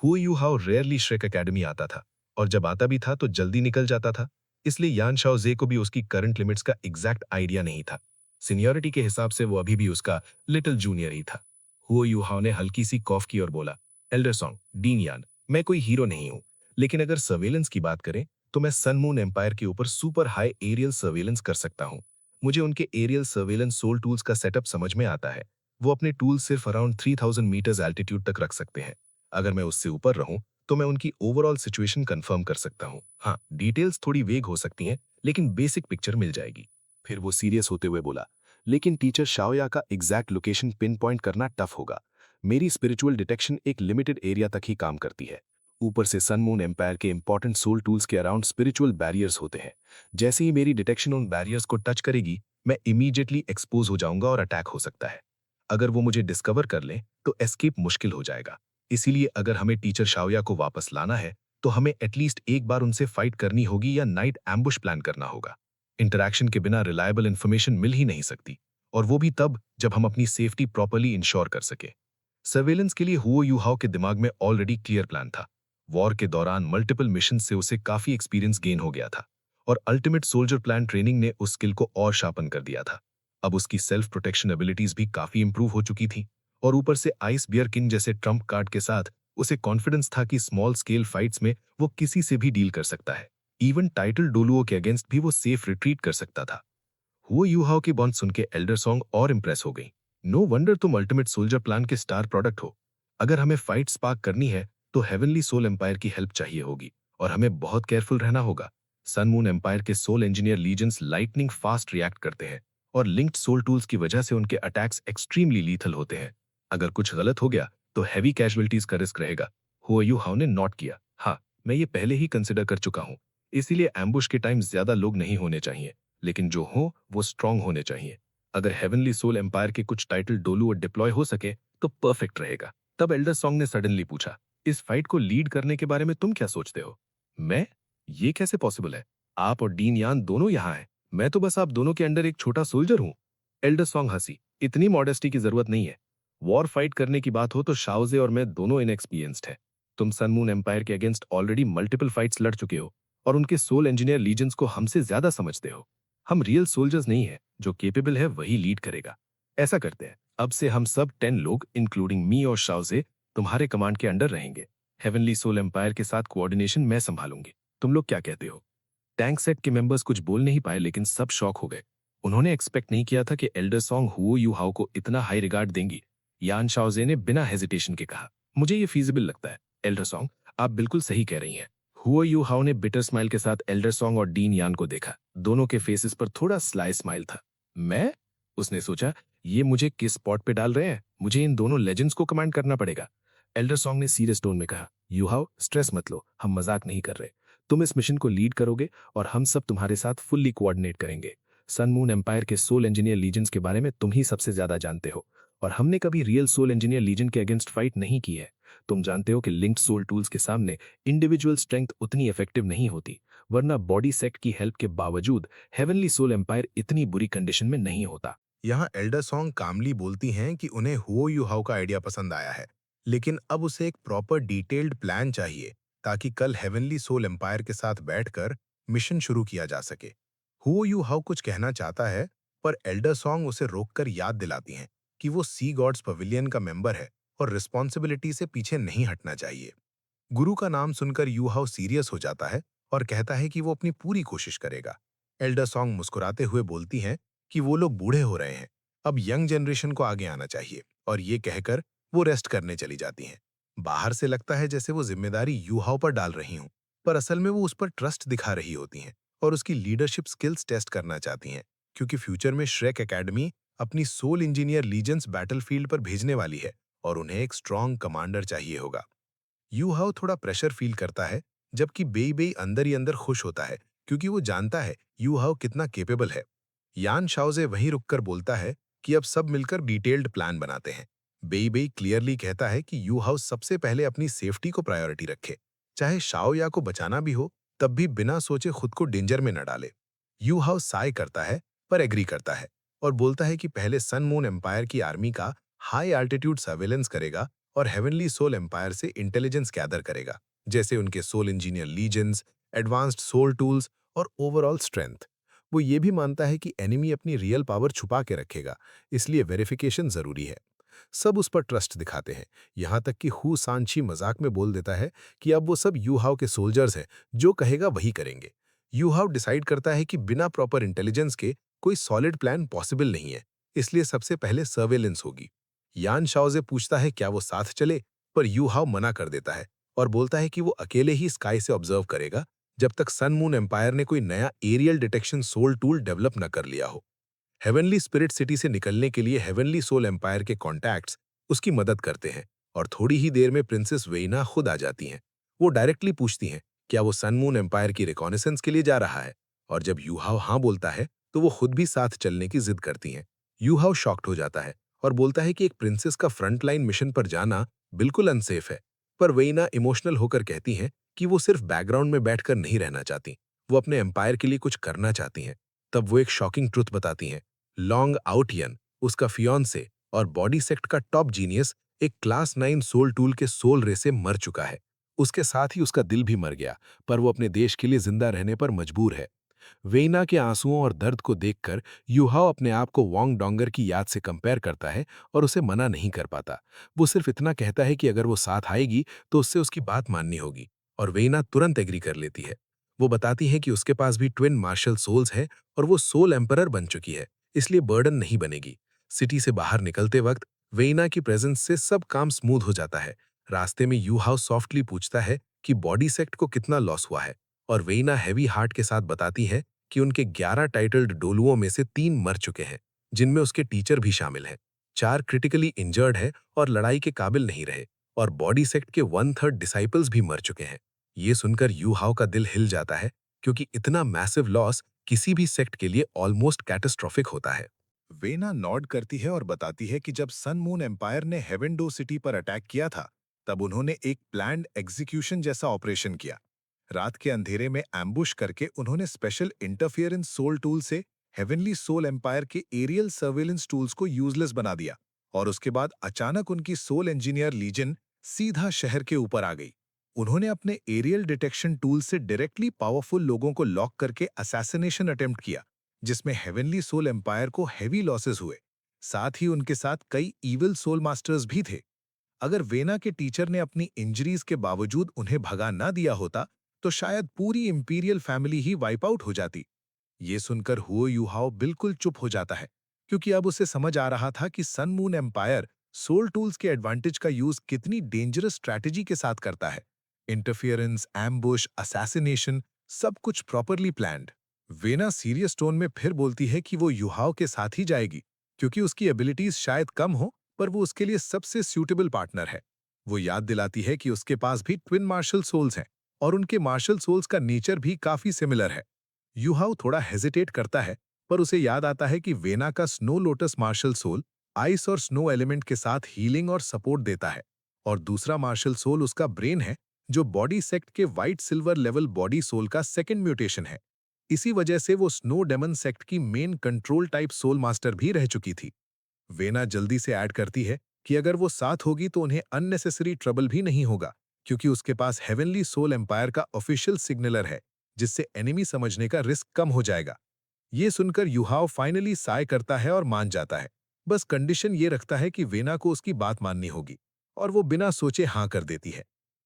हुओ यू हाओ रेयरली श्रेक एकेडमी आता था और जब आता भी था तो जल्दी निकल जाता था। इसलिए यान शाओजे को भी उसकी करंट लिमिट्स का एग्जैक्ट आइडिया नहीं था। सीनियरिटी के हिसाब से वो अभी भी उसका लिटिल जूनियर ही था। हुओ यू हाओ ने हल्की सी कॉफ की और बोला, एल्डर सॉन्ग, डीन यान, मैं कोई हीरो नहीं हूं, लेकिन अगर सर्वेलेंस की बात करें तो मैं सन मून एम्पायर के ऊपर सुपर हाई एरियल सर्वेलेंस कर सकता हूं। मुझे उनके एरियल सर्वेलेंस सोल टूल्स का सेटअप समझ में आता है। वो अपने टूल्स सिर्फ अराउंड 3000 मीटर्स एल्टीट्यूड तक रख सकते हैं। अगर मैं उससे ऊपर रहूं तो मैं उनकी ओवरऑल सिचुएशन कंफर्म कर सकता हूं। हाँ, डिटेल्स थोड़ी वेग हो सकती हैं, लेकिन बेसिक पिक्चर मिल जाएगी। फिर वो सीरियस होते हुए बोला, लेकिन टीचर शाओया का एग्जैक्ट लोकेशन पिन पॉइंट करना टफ होगा। मेरी स्पिरिचुअल डिटेक्शन एक लिमिटेड एरिया तक ही काम करती है। ऊपर से सन मून एम्पायर के इंपॉर्टेंट सोल टूल्स के अराउंड स्पिरिचुअल बैरियर्स होते हैं। जैसे ही मेरी डिटेक्शन उन बैरियर्स को टच करेगी, मैं इमीडिएटली एक्सपोज हो जाऊंगा और अटैक हो सकता है। अगर वो मुझे डिस्कवर कर लें तो एस्केप मुश्किल हो जाएगा। इसीलिए अगर हमें टीचर शाओया को वापस लाना है तो हमें एटलीस्ट एक बार उनसे फाइट करनी होगी या नाइट एम्बुश प्लान करना होगा। इंटरैक्शन के बिना रिलायबल इंफॉर्मेशन मिल ही नहीं सकती, और वो भी तब जब हम अपनी सेफ्टी प्रॉपर्ली इंश्योर कर सके। सर्वेलेंस के लिए हुओ यू हाओ के दिमाग में ऑलरेडी क्लियर प्लान था। वॉर के दौरान मल्टीपल मिशन से उसे काफी एक्सपीरियंस गेन हो गया था और अल्टीमेट सोल्जर प्लान ट्रेनिंग ने उस स्किल को और शार्पन कर दिया था। अब उसकी सेल्फ प्रोटेक्शन एबिलिटीज भी काफी इंप्रूव हो चुकी थी और ऊपर से आइस बियर किंग जैसे ट्रम्प कार्ड के साथ उसे कॉन्फिडेंस था कि स्मॉल स्केल फाइट्स में वो किसी से भी डील कर सकता है। इवन टाइटल डोलुओ के अगेंस्ट भी वो सेफ रिट्रीट कर सकता था। हुओ यू हाओ की बॉन्ड सुन के एल्डर सॉन्ग और इंप्रेस हो गई। नो वंडर तुम अल्टीमेट सोल्जर प्लान के स्टार प्रोडक्ट हो। अगर हमें फाइट स्पार्क करनी है तो हेवनली सोल एम्पायर की हेल्प चाहिए होगी और हमें बहुत केयरफुल रहना होगा। सन मून एम्पायर के soul engineer legends lightning fast react करते हैं और लिंक्ड सोल टूल्स की वजह से उनके अटैक्स एक्सट्रीमली लीथल होते हैं। अगर कुछ गलत हो गया तो हैवी कैजुअलिटीज का रिस्क रहेगा। हुओ यू हाओ ने नोट किया। हाँ, मैं ये पहले ही कंसिडर कर चुका हूँ। इसीलिए एम्बुश के टाइम ज्यादा लोग नहीं होने चाहिए, लेकिन जो हो वो स्ट्रांग होने चाहिए। अगर हेवनली सोल एम्पायर के कुछ टाइटल डोलू और डिप्लॉय हो सके तो परफेक्ट रहेगा। तब एल्डर सॉन्ग ने सडनली पूछा, इस फाइट को लीड करने के बारे में तुम क्या सोचते हो? मैं? ये कैसे पॉसिबल है? आप और डीन यान दोनों यहाँ हैं। मैं तो बस आप दोनों के अंडर एक छोटा सोल्जर हूँ। एल्डर सॉन्ग हंसी, इतनी मॉडेस्टी की जरूरत नहीं है। वॉर फाइट करने की बात हो तो शाओजे और मैं दोनों इनएक्सपीरियंस्ड हैं। तुम सन मून एम्पायर के अगेंस्ट ऑलरेडी मल्टीपल फाइट्स लड़ चुके हो और उनके सोल इंजीनियर लीजेंड्स को हमसे ज्यादा समझते हो। हम रियल सोल्जर्स नहीं है, जो केपेबल है वही लीड करेगा। ऐसा करते हैं, अब से हम सब 10 लोग इंक्लूडिंग मी और शाओजे तुम्हारे कमांड के अंडर रहेंगे। हेवनली सोल एम्पायर के साथ कोऑर्डिनेशन मैं संभालूंगी। तुम लोग क्या कहते हो? टैंक सेट के मेंबर्स कुछ बोल नहीं पाए, लेकिन सब शॉक हो गए। उन्होंने एक्सपेक्ट नहीं किया था कि एल्डर सॉन्ग हुओ यू हाओ को इतना हाई रिगार्ड देंगी। यान शाओजे ने बिना हेजिटेशन के कहा, मुझे ये फीजिबल लगता है। एल्डर सॉन्ग, आप बिल्कुल सही कह रही हैं। हुओ यू हाओ ने बिटर स्माइल के साथ एल्डर सॉन्ग और डीन यान को देखा। दोनों के फेसेस पर थोड़ा स्लाई स्माइल था। मैं? उसने सोचा, ये मुझे किस स्पॉट पे डाल रहे हैं? मुझे इन दोनों लेजेंड्स को कमांड करना पड़ेगा। एल्डर सॉन्ग ने सीरियस टोन में कहा, यू हाओ, स्ट्रेस मत लो, हम मजाक नहीं कर रहे। तुम इस मिशन को लीड करोगे और हम सब तुम्हारे साथ फुल्ली कोऑर्डिनेट करेंगे। सन मून एम्पायर के सोल इंजीनियर लीजेंड्स के बारे में तुम ही सबसे ज्यादा जानते हो और हमने कभी रियल सोल इंजीनियर लीजेंड के अगेंस्ट फाइट नहीं की है। तुम जानते हो कि लिंक्ड सोल टूल्स के सामने इंडिविजुअल स्ट्रेंथ उतनी इफेक्टिव नहीं होती, वरना बॉडी सेक्ट की हेल्प के बावजूद हेवनली सोल एम्पायर इतनी बुरी कंडीशन में नहीं होता। यहाँ एल्डर सॉन्ग कामली बोलती हैं कि उन्हें हुओ यू हाओ का आइडिया पसंद आया है, लेकिन अब उसे एक प्रॉपर डिटेल्ड प्लान चाहिए ताकि कल हेवनली सोल एम्पायर के साथ बैठकर मिशन शुरू किया जा सके। हुओ यू हाओ कुछ कहना चाहता है, पर एल्डर सॉन्ग उसे रोककर याद दिलाती हैं कि वो सी गॉड्स पवेलियन का मेंबर है और रिस्पॉन्सिबिलिटी से पीछे नहीं हटना चाहिए। गुरु का नाम सुनकर यू हाओ सीरियस हो जाता है और कहता है कि वो अपनी पूरी कोशिश करेगा। एल्डर सॉन्ग मुस्कुराते हुए बोलती हैं कि वो लोग बूढ़े हो रहे हैं, अब यंग जनरेशन को आगे आना चाहिए, और ये कहकर वो रेस्ट करने चली जाती हैं। बाहर से लगता है जैसे वो जिम्मेदारी यू हाओ पर डाल रही हूं, पर असल में वो उस पर ट्रस्ट दिखा रही होती हैं और उसकी लीडरशिप स्किल्स टेस्ट करना चाहती हैं, क्योंकि फ्यूचर में श्रेक एकेडमी अपनी सोल इंजीनियर लीजेंड्स बैटलफील्ड पर भेजने वाली है और उन्हें एक स्ट्रॉन्ग कमांडर चाहिए होगा। यू हाओ थोड़ा प्रेशर फील करता है, जबकि बेई बेई अंदर ही अंदर खुश होता है, क्योंकि वो जानता है यू हाओ कितना केपेबल है। यान शाओजे वहीं रुककर बोलता है कि अब सब मिलकर डिटेल्ड प्लान बनाते हैं। बेई बेई क्लियरली कहता है कि यू हाउ सबसे पहले अपनी सेफ्टी को प्रायोरिटी रखे, चाहे शाओया को बचाना भी हो, तब भी बिना सोचे खुद को डेंजर में न डाले। यू हाउ साय करता है, पर एग्री करता है और बोलता है कि पहले सन मून एम्पायर की आर्मी का हाई एल्टीट्यूड सर्वेलेंस करेगा और हेवनली सोल एम्पायर से इंटेलिजेंस गैदर करेगा, जैसे उनके soul engineer legends, advanced soul tools और ओवरऑल स्ट्रेंथ। वो ये भी मानता है कि एनिमी अपनी रियल पावर छुपा के रखेगा, इसलिए वेरिफिकेशन जरूरी है। सब उस पर ट्रस्ट दिखाते हैं, यहाँ तक कि हु सांची मजाक में बोल देता है कि अब वो सब यू हाउ के सोल्जर्स हैं, जो कहेगा वही करेंगे। यू हाउ डिसाइड करता है कि बिना प्रॉपर इंटेलिजेंस के कोई सॉलिड प्लान पॉसिबल नहीं है, इसलिए सबसे पहले सर्वेलेंस होगी। यान शाओ से पूछता है क्या वो साथ चले, पर यू हाउ मना कर देता है और बोलता है कि वो अकेले ही स्काई से ऑब्जर्व करेगा, जब तक सन मून एम्पायर ने कोई नया aerial detection soul tool develop न कर लिया हो। हेवनली स्पिरिट सिटी से निकलने के लिए हेवनली सोल एम्पायर के कॉन्टैक्ट्स उसकी मदद करते हैं और थोड़ी ही देर में प्रिंसेस वेइना खुद आ जाती हैं। वो डायरेक्टली पूछती हैं क्या वो सन मून एम्पायर की रिकॉनेसेंस के लिए जा रहा है, और जब यूहाव हाँ बोलता है तो वो खुद भी साथ चलने की जिद करती हैं। यूहाव शॉक्ड हो जाता है और बोलता है कि एक प्रिंसेस का फ्रंटलाइन मिशन पर जाना बिल्कुल अनसेफ है, पर वेइना इमोशनल होकर कहती हैं कि वो सिर्फ बैकग्राउंड में बैठकर नहीं रहना चाहती, वो अपने एम्पायर के लिए कुछ करना चाहती हैं। तब वो एक शॉकिंग ट्रुथ बताती हैं। लॉन्ग आउटियन, उसका फियोंसे और बॉडी सेक्ट का टॉप जीनियस एक क्लास 9 सोल टूल के सोल रे से मर चुका है। उसके साथ ही उसका दिल भी मर गया, पर वो अपने देश के लिए जिंदा रहने पर मजबूर है। वेइना के आंसुओं और दर्द को देखकर यूहाओ अपने आप को वांग डोंगर की याद से कंपेयर करता है और उसे मना नहीं कर पाता। वो सिर्फ इतना कहता है कि अगर वो साथ आएगी तो उससे उसकी बात माननी होगी, और वेइना तुरंत एग्री कर लेती है। वो बताती है कि उसके पास भी ट्विन मार्शल सोल्स है और वो सोल एम्परर बन चुकी है, इसलिए बर्डन नहीं बनेगी। सिटी से बाहर निकलते वक्त वेइना की प्रेजेंस से सब काम स्मूथ हो जाता है। रास्ते में यूहाओ सॉफ्टली पूछता है कि बॉडी सेक्ट को कितना लॉस हुआ है, और वेइना हैवी हार्ट के साथ बताती है कि उनके 11 टाइटल्ड डोलुओं में से 3 मर चुके हैं, जिनमें उसके टीचर भी शामिल हैं। 4 क्रिटिकली इंजर्ड है और लड़ाई के काबिल नहीं रहे, और बॉडी सेक्ट के 1/3 डिसाइपल्स भी मर चुके हैं। ये सुनकर यूहाओ का दिल हिल जाता है, क्योंकि इतना मैसिव लॉस किसी भी सेक्ट के लिए ऑलमोस्ट कैटास्ट्रोफिक होता है। वेना नॉड करती है और बताती है कि जब सन मून एम्पायर ने हेवेंडो सिटी पर अटैक किया था, तब उन्होंने एक प्लान्ड एग्जीक्यूशन जैसा ऑपरेशन किया। रात के अंधेरे में एम्बुश करके उन्होंने स्पेशल इंटरफियरेंस सोल टूल से हेवनली सोल एम्पायर के एरियल सर्वेलेंस टूल्स को यूजलेस बना दिया, और उसके बाद अचानक उनकी सोल इंजीनियर लीजन सीधा शहर के ऊपर आ गई। उन्होंने अपने एरियल डिटेक्शन टूल से डायरेक्टली पावरफुल लोगों को लॉक करके असैसिनेशन अटेम्प्ट किया, जिसमें हेवनली सोल एम्पायर को हेवी लॉसेस हुए। साथ ही उनके साथ कई इविल सोल मास्टर्स भी थे। अगर वेना के टीचर ने अपनी इंजरीज के बावजूद उन्हें भगा ना दिया होता, तो शायद पूरी इंपीरियल फैमिली ही वाइप आउट हो जाती। ये सुनकर हुओ यूहाओ बिल्कुल चुप हो जाता है, क्योंकि अब उसे समझ आ रहा था कि Sun Moon Empire soul tools के एडवांटेज का यूज कितनी डेंजरस स्ट्रैटेजी के साथ करता है। इंटरफियरेंस, एम्बुश, असैसिनेशन, सब कुछ properly planned. Weina serious tone में फिर बोलती है कि वो युहाओ के साथ ही जाएगी, क्योंकि उसकी एबिलिटीज शायद कम हो, पर वो उसके लिए सबसे सूटेबल पार्टनर है। वो याद दिलाती है कि उसके पास भी ट्विन मार्शल सोल्स हैं, और उनके मार्शल सोल्स का नेचर भी काफी सिमिलर है। युहाओ थोड़ा हेजिटेट करता है, पर उसे याद आता है कि वेना का snow lotus martial soul ice और स्नो एलिमेंट के साथ हीलिंग और सपोर्ट देता है, और दूसरा मार्शल सोल उसका ब्रेन है, जो बॉडी सेक्ट के white silver level body soul का सेकंड म्यूटेशन है। इसी वजह से वो स्नो डेमन सेक्ट की main control type soul master भी रह चुकी थी। वेना जल्दी से ऐड करती है कि अगर वो साथ होगी तो उन्हें अननेसेसरी ट्रबल भी नहीं होगा, क्योंकि उसके पास हेवनली सोल एम्पायर का ऑफिशियल सिग्नलर है, जिससे एनिमी समझने का रिस्क कम हो जाएगा। ये सुनकर युहाओ फाइनली साय करता है और मान जाता है। बस कंडीशन ये रखता है कि वेना को उसकी बात माननी होगी, और वो बिना सोचे हाँ कर देती है।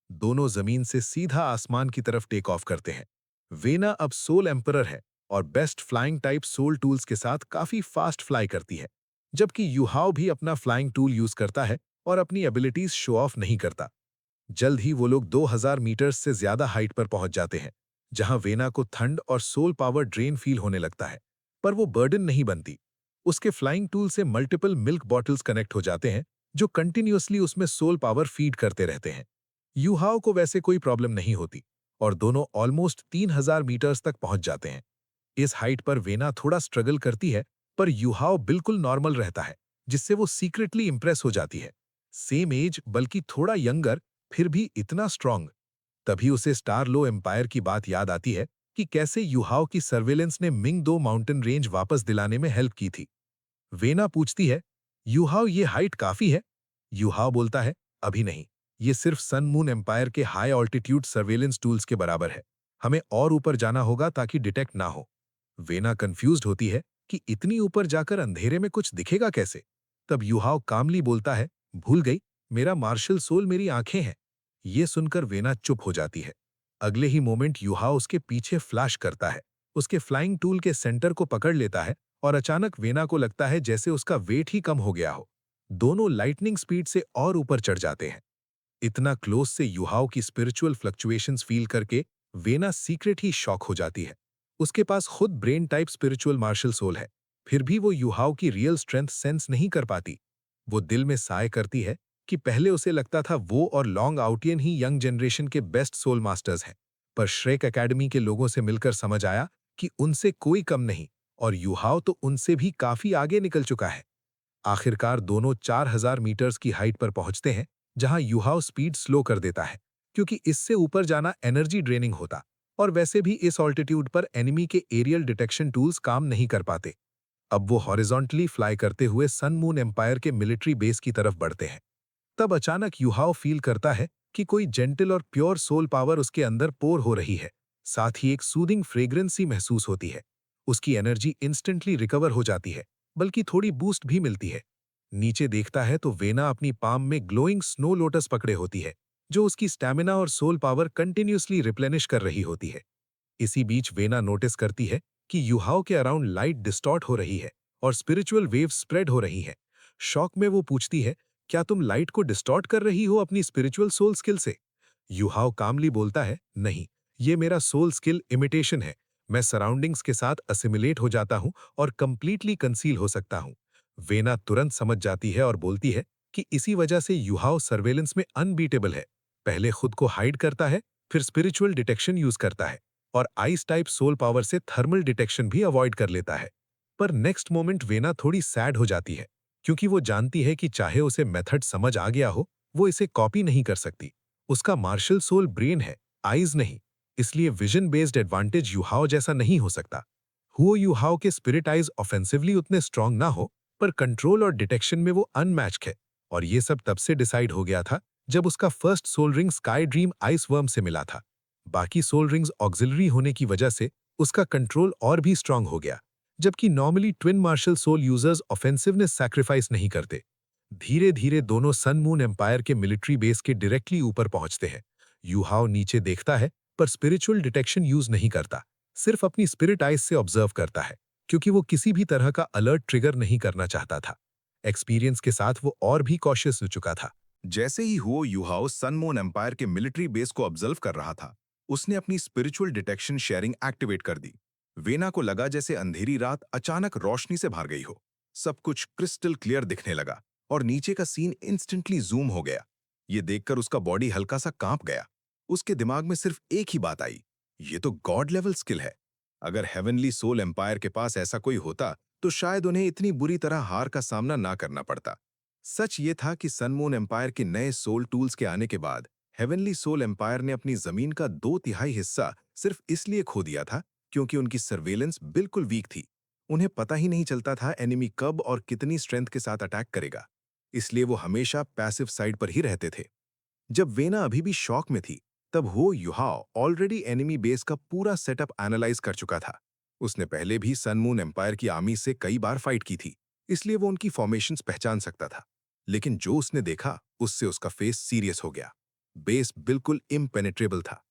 दोनों जमीन से सीधा आसमान की तरफ टेक ऑफ करते हैं। वेना अब सोल एम्परर है और best flying type soul tools के साथ काफी फास्ट फ्लाई करती है, जबकि युहाओ भी अपना फ्लाइंग टूल यूज करता है और अपनी एबिलिटीज शो ऑफ नहीं करता। जल्द ही वो लोग 2000 मीटर से ज्यादा हाइट पर पहुंच जाते हैं, जहां वेना को ठंड और सोल पावर ड्रेन फील होने लगता है, पर वो बर्डन नहीं बनती। उसके फ्लाइंग टूल से मल्टीपल मिल्क बॉटल्स कनेक्ट हो जाते हैं, जो कंटिन्यूअसली उसमें सोल पावर फीड करते रहते हैं। यूहाओ को वैसे कोई प्रॉब्लम नहीं होती, और दोनों ऑलमोस्ट 3000 मीटर्स तक पहुंच जाते हैं। इस हाइट पर वेना थोड़ा स्ट्रगल करती है, पर यूहाओ बिल्कुल नॉर्मल रहता है, जिससे वो सीक्रेटली इंप्रेस हो जाती है। सेम एज बल्कि थोड़ा यंगर, फिर भी इतना स्ट्रांग। तभी उसे स्टार लो एम्पायर की बात याद आती है कि कैसे युहाओ की सर्वेलेंस ने मिंग दो माउंटेन रेंज वापस दिलाने में हेल्प की थी। वेना पूछती है, युहाओ ये हाइट काफी है? युहाओ बोलता है, अभी नहीं, ये सिर्फ सन मून एम्पायर के हाई ऑल्टीट्यूड सर्वेलेंस टूल्स के बराबर है। हमें और ऊपर जाना होगा ताकि डिटेक्ट ना हो। वेना कंफ्यूज्ड होती है कि इतनी ऊपर जाकर अंधेरे में कुछ दिखेगा कैसे। तब युहाओ कामली बोलता है, भूल गई, मेरा मार्शल सोल मेरी आंखें हैं। ये सुनकर वेना चुप हो जाती है। अगले ही मोमेंट युहाओ उसके पीछे फ्लैश करता है, उसके फ्लाइंग टूल के सेंटर को पकड़ लेता है और अचानक वेना को लगता है जैसे उसका वेट ही कम हो गया हो। दोनों लाइटनिंग स्पीड से और ऊपर चढ़ जाते हैं। इतना क्लोज से युहाओ की स्पिरिचुअल फ्लक्चुएशंस फील करके वेना सीक्रेट ही शॉक हो जाती है। उसके पास खुद brain type spiritual martial soul है, फिर भी वो युहाओ की रियल स्ट्रेंथ सेंस नहीं कर पाती। वो दिल में साय करती है कि पहले उसे लगता था वो और लॉन्ग आउटियन ही यंग जनरेशन के बेस्ट सोल मास्टर्स हैं, पर श्रेक एकेडमी के लोगों से मिलकर समझ आया कि उनसे कोई कम नहीं, और युहाओ तो उनसे भी काफी आगे निकल चुका है। आखिरकार दोनों 4000 मीटर्स की हाइट पर पहुंचते हैं, जहां युहाओ स्पीड स्लो कर देता है, क्योंकि इससे ऊपर जाना एनर्जी ड्रेनिंग होता, और वैसे भी इस ऑल्टीट्यूड पर एनिमी के एरियल डिटेक्शन टूल्स काम नहीं कर पाते। अब वो हॉरिजॉन्टली फ्लाई करते हुए सन मून एम्पायर के मिलिट्री बेस की तरफ बढ़ते हैं। तब अचानक युहाओ फील करता है कि कोई जेंटल और प्योर सोल पावर उसके अंदर पोर हो रही है। साथ ही एक सूदिंग फ्रेग्रेंस सी महसूस होती है। उसकी एनर्जी इंस्टेंटली रिकवर हो जाती है, बल्कि थोड़ी बूस्ट भी मिलती है। नीचे देखता है तो वेना अपनी पाम में ग्लोइंग स्नो लोटस पकड़े होती है, जो उसकी स्टैमिना और सोल पावर कंटिन्यूसली रिप्लेनिश कर रही होती है। इसी बीच वेना नोटिस करती है कि युहाओ के अराउंड लाइट डिस्टॉर्ट हो रही है और स्पिरिचुअल वेव स्प्रेड हो रही है। शॉक में वो पूछती है, क्या तुम लाइट को डिस्टॉर्ट कर रही हो अपनी स्पिरिचुअल सोल स्किल से? युहाओ कामली बोलता है, नहीं, ये मेरा सोल स्किल इमिटेशन है। मैं सराउंडिंग्स के साथ असिमिलेट हो जाता हूँ और कंप्लीटली कंसील हो सकता हूँ। वेना तुरंत समझ जाती है और बोलती है कि इसी वजह से युहाओ सर्वेलेंस में अनबीटेबल है। पहले खुद को हाइड करता है, फिर स्पिरिचुअल डिटेक्शन यूज करता है, और आइस टाइप सोल पावर से थर्मल डिटेक्शन भी अवॉइड कर लेता है। पर नेक्स्ट मोमेंट वेना थोड़ी सैड हो जाती है, क्योंकि वो जानती है कि चाहे उसे मेथड समझ आ गया हो, वो इसे कॉपी नहीं कर सकती। उसका मार्शल सोल ब्रेन है, आइज नहीं। इसलिए विजन बेस्ड एडवांटेज युहाओ जैसा नहीं हो सकता। हुओ युहाओ के स्पिरिट आइज ऑफेंसिवली उतने स्ट्रांग ना हो, पर कंट्रोल और डिटेक्शन में वो अनमैच्ड है। और ये सब तब से डिसाइड हो गया था जब उसका first soul ring Sky Dream Ice Worm से मिला था। बाकी सोल रिंग्स ऑक्सिलरी होने की वजह से उसका कंट्रोल और भी स्ट्रांग हो गया, जबकि normally twin martial soul users offensiveness sacrifice नहीं करते। धीरे धीरे दोनों सन मून एम्पायर के मिलिट्री बेस के डायरेक्टली ऊपर पहुंचते हैं। युहाओ नीचे देखता है, पर स्पिरिचुअल डिटेक्शन यूज नहीं करता, सिर्फ अपनी स्पिरिट आइज से ऑब्जर्व करता है, क्योंकि वो किसी भी तरह का अलर्ट ट्रिगर नहीं करना चाहता था। एक्सपीरियंस के साथ वो और भी कॉशियस हो चुका था। जैसे ही हुओ युहाओ सन मून एम्पायर के मिलिट्री बेस को ऑब्जर्व कर रहा था, उसने अपनी स्पिरिचुअल डिटेक्शन शेयरिंग एक्टिवेट कर दी। वेना को लगा जैसे अंधेरी रात अचानक रोशनी से भर गई हो। सब कुछ क्रिस्टल क्लियर दिखने लगा और नीचे का सीन इंस्टेंटली जूम हो गया। ये देखकर उसका बॉडी हल्का सा कांप गया। उसके दिमाग में सिर्फ एक ही बात आई, ये तो गॉड लेवल स्किल है। अगर हेवनली सोल एम्पायर के पास ऐसा कोई होता तो शायद उन्हें इतनी बुरी तरह हार का सामना ना करना पड़ता। सच ये था कि सन मून एम्पायर के नए सोल टूल्स के आने के बाद हेवनली सोल एम्पायर ने अपनी जमीन का 2/3 हिस्सा सिर्फ इसलिए खो दिया था क्योंकि उनकी सर्वेलेंस बिल्कुल वीक थी। उन्हें पता ही नहीं चलता था एनिमी कब और कितनी स्ट्रेंथ के साथ अटैक करेगा, इसलिए वो हमेशा पैसिव साइड पर ही रहते थे। जब वेना अभी भी शॉक में थी, तब हो युहाओ ऑलरेडी एनिमी बेस का पूरा सेटअप एनालाइज कर चुका था। उसने पहले भी सन मून एम्पायर की आर्मी से कई बार फाइट की थी, इसलिए वो उनकी फॉर्मेशंस पहचान सकता था। लेकिन जो उसने देखा, उससे उसका फेस सीरियस हो गया। बेस बिल्कुल इम्पेनेट्रेबल था।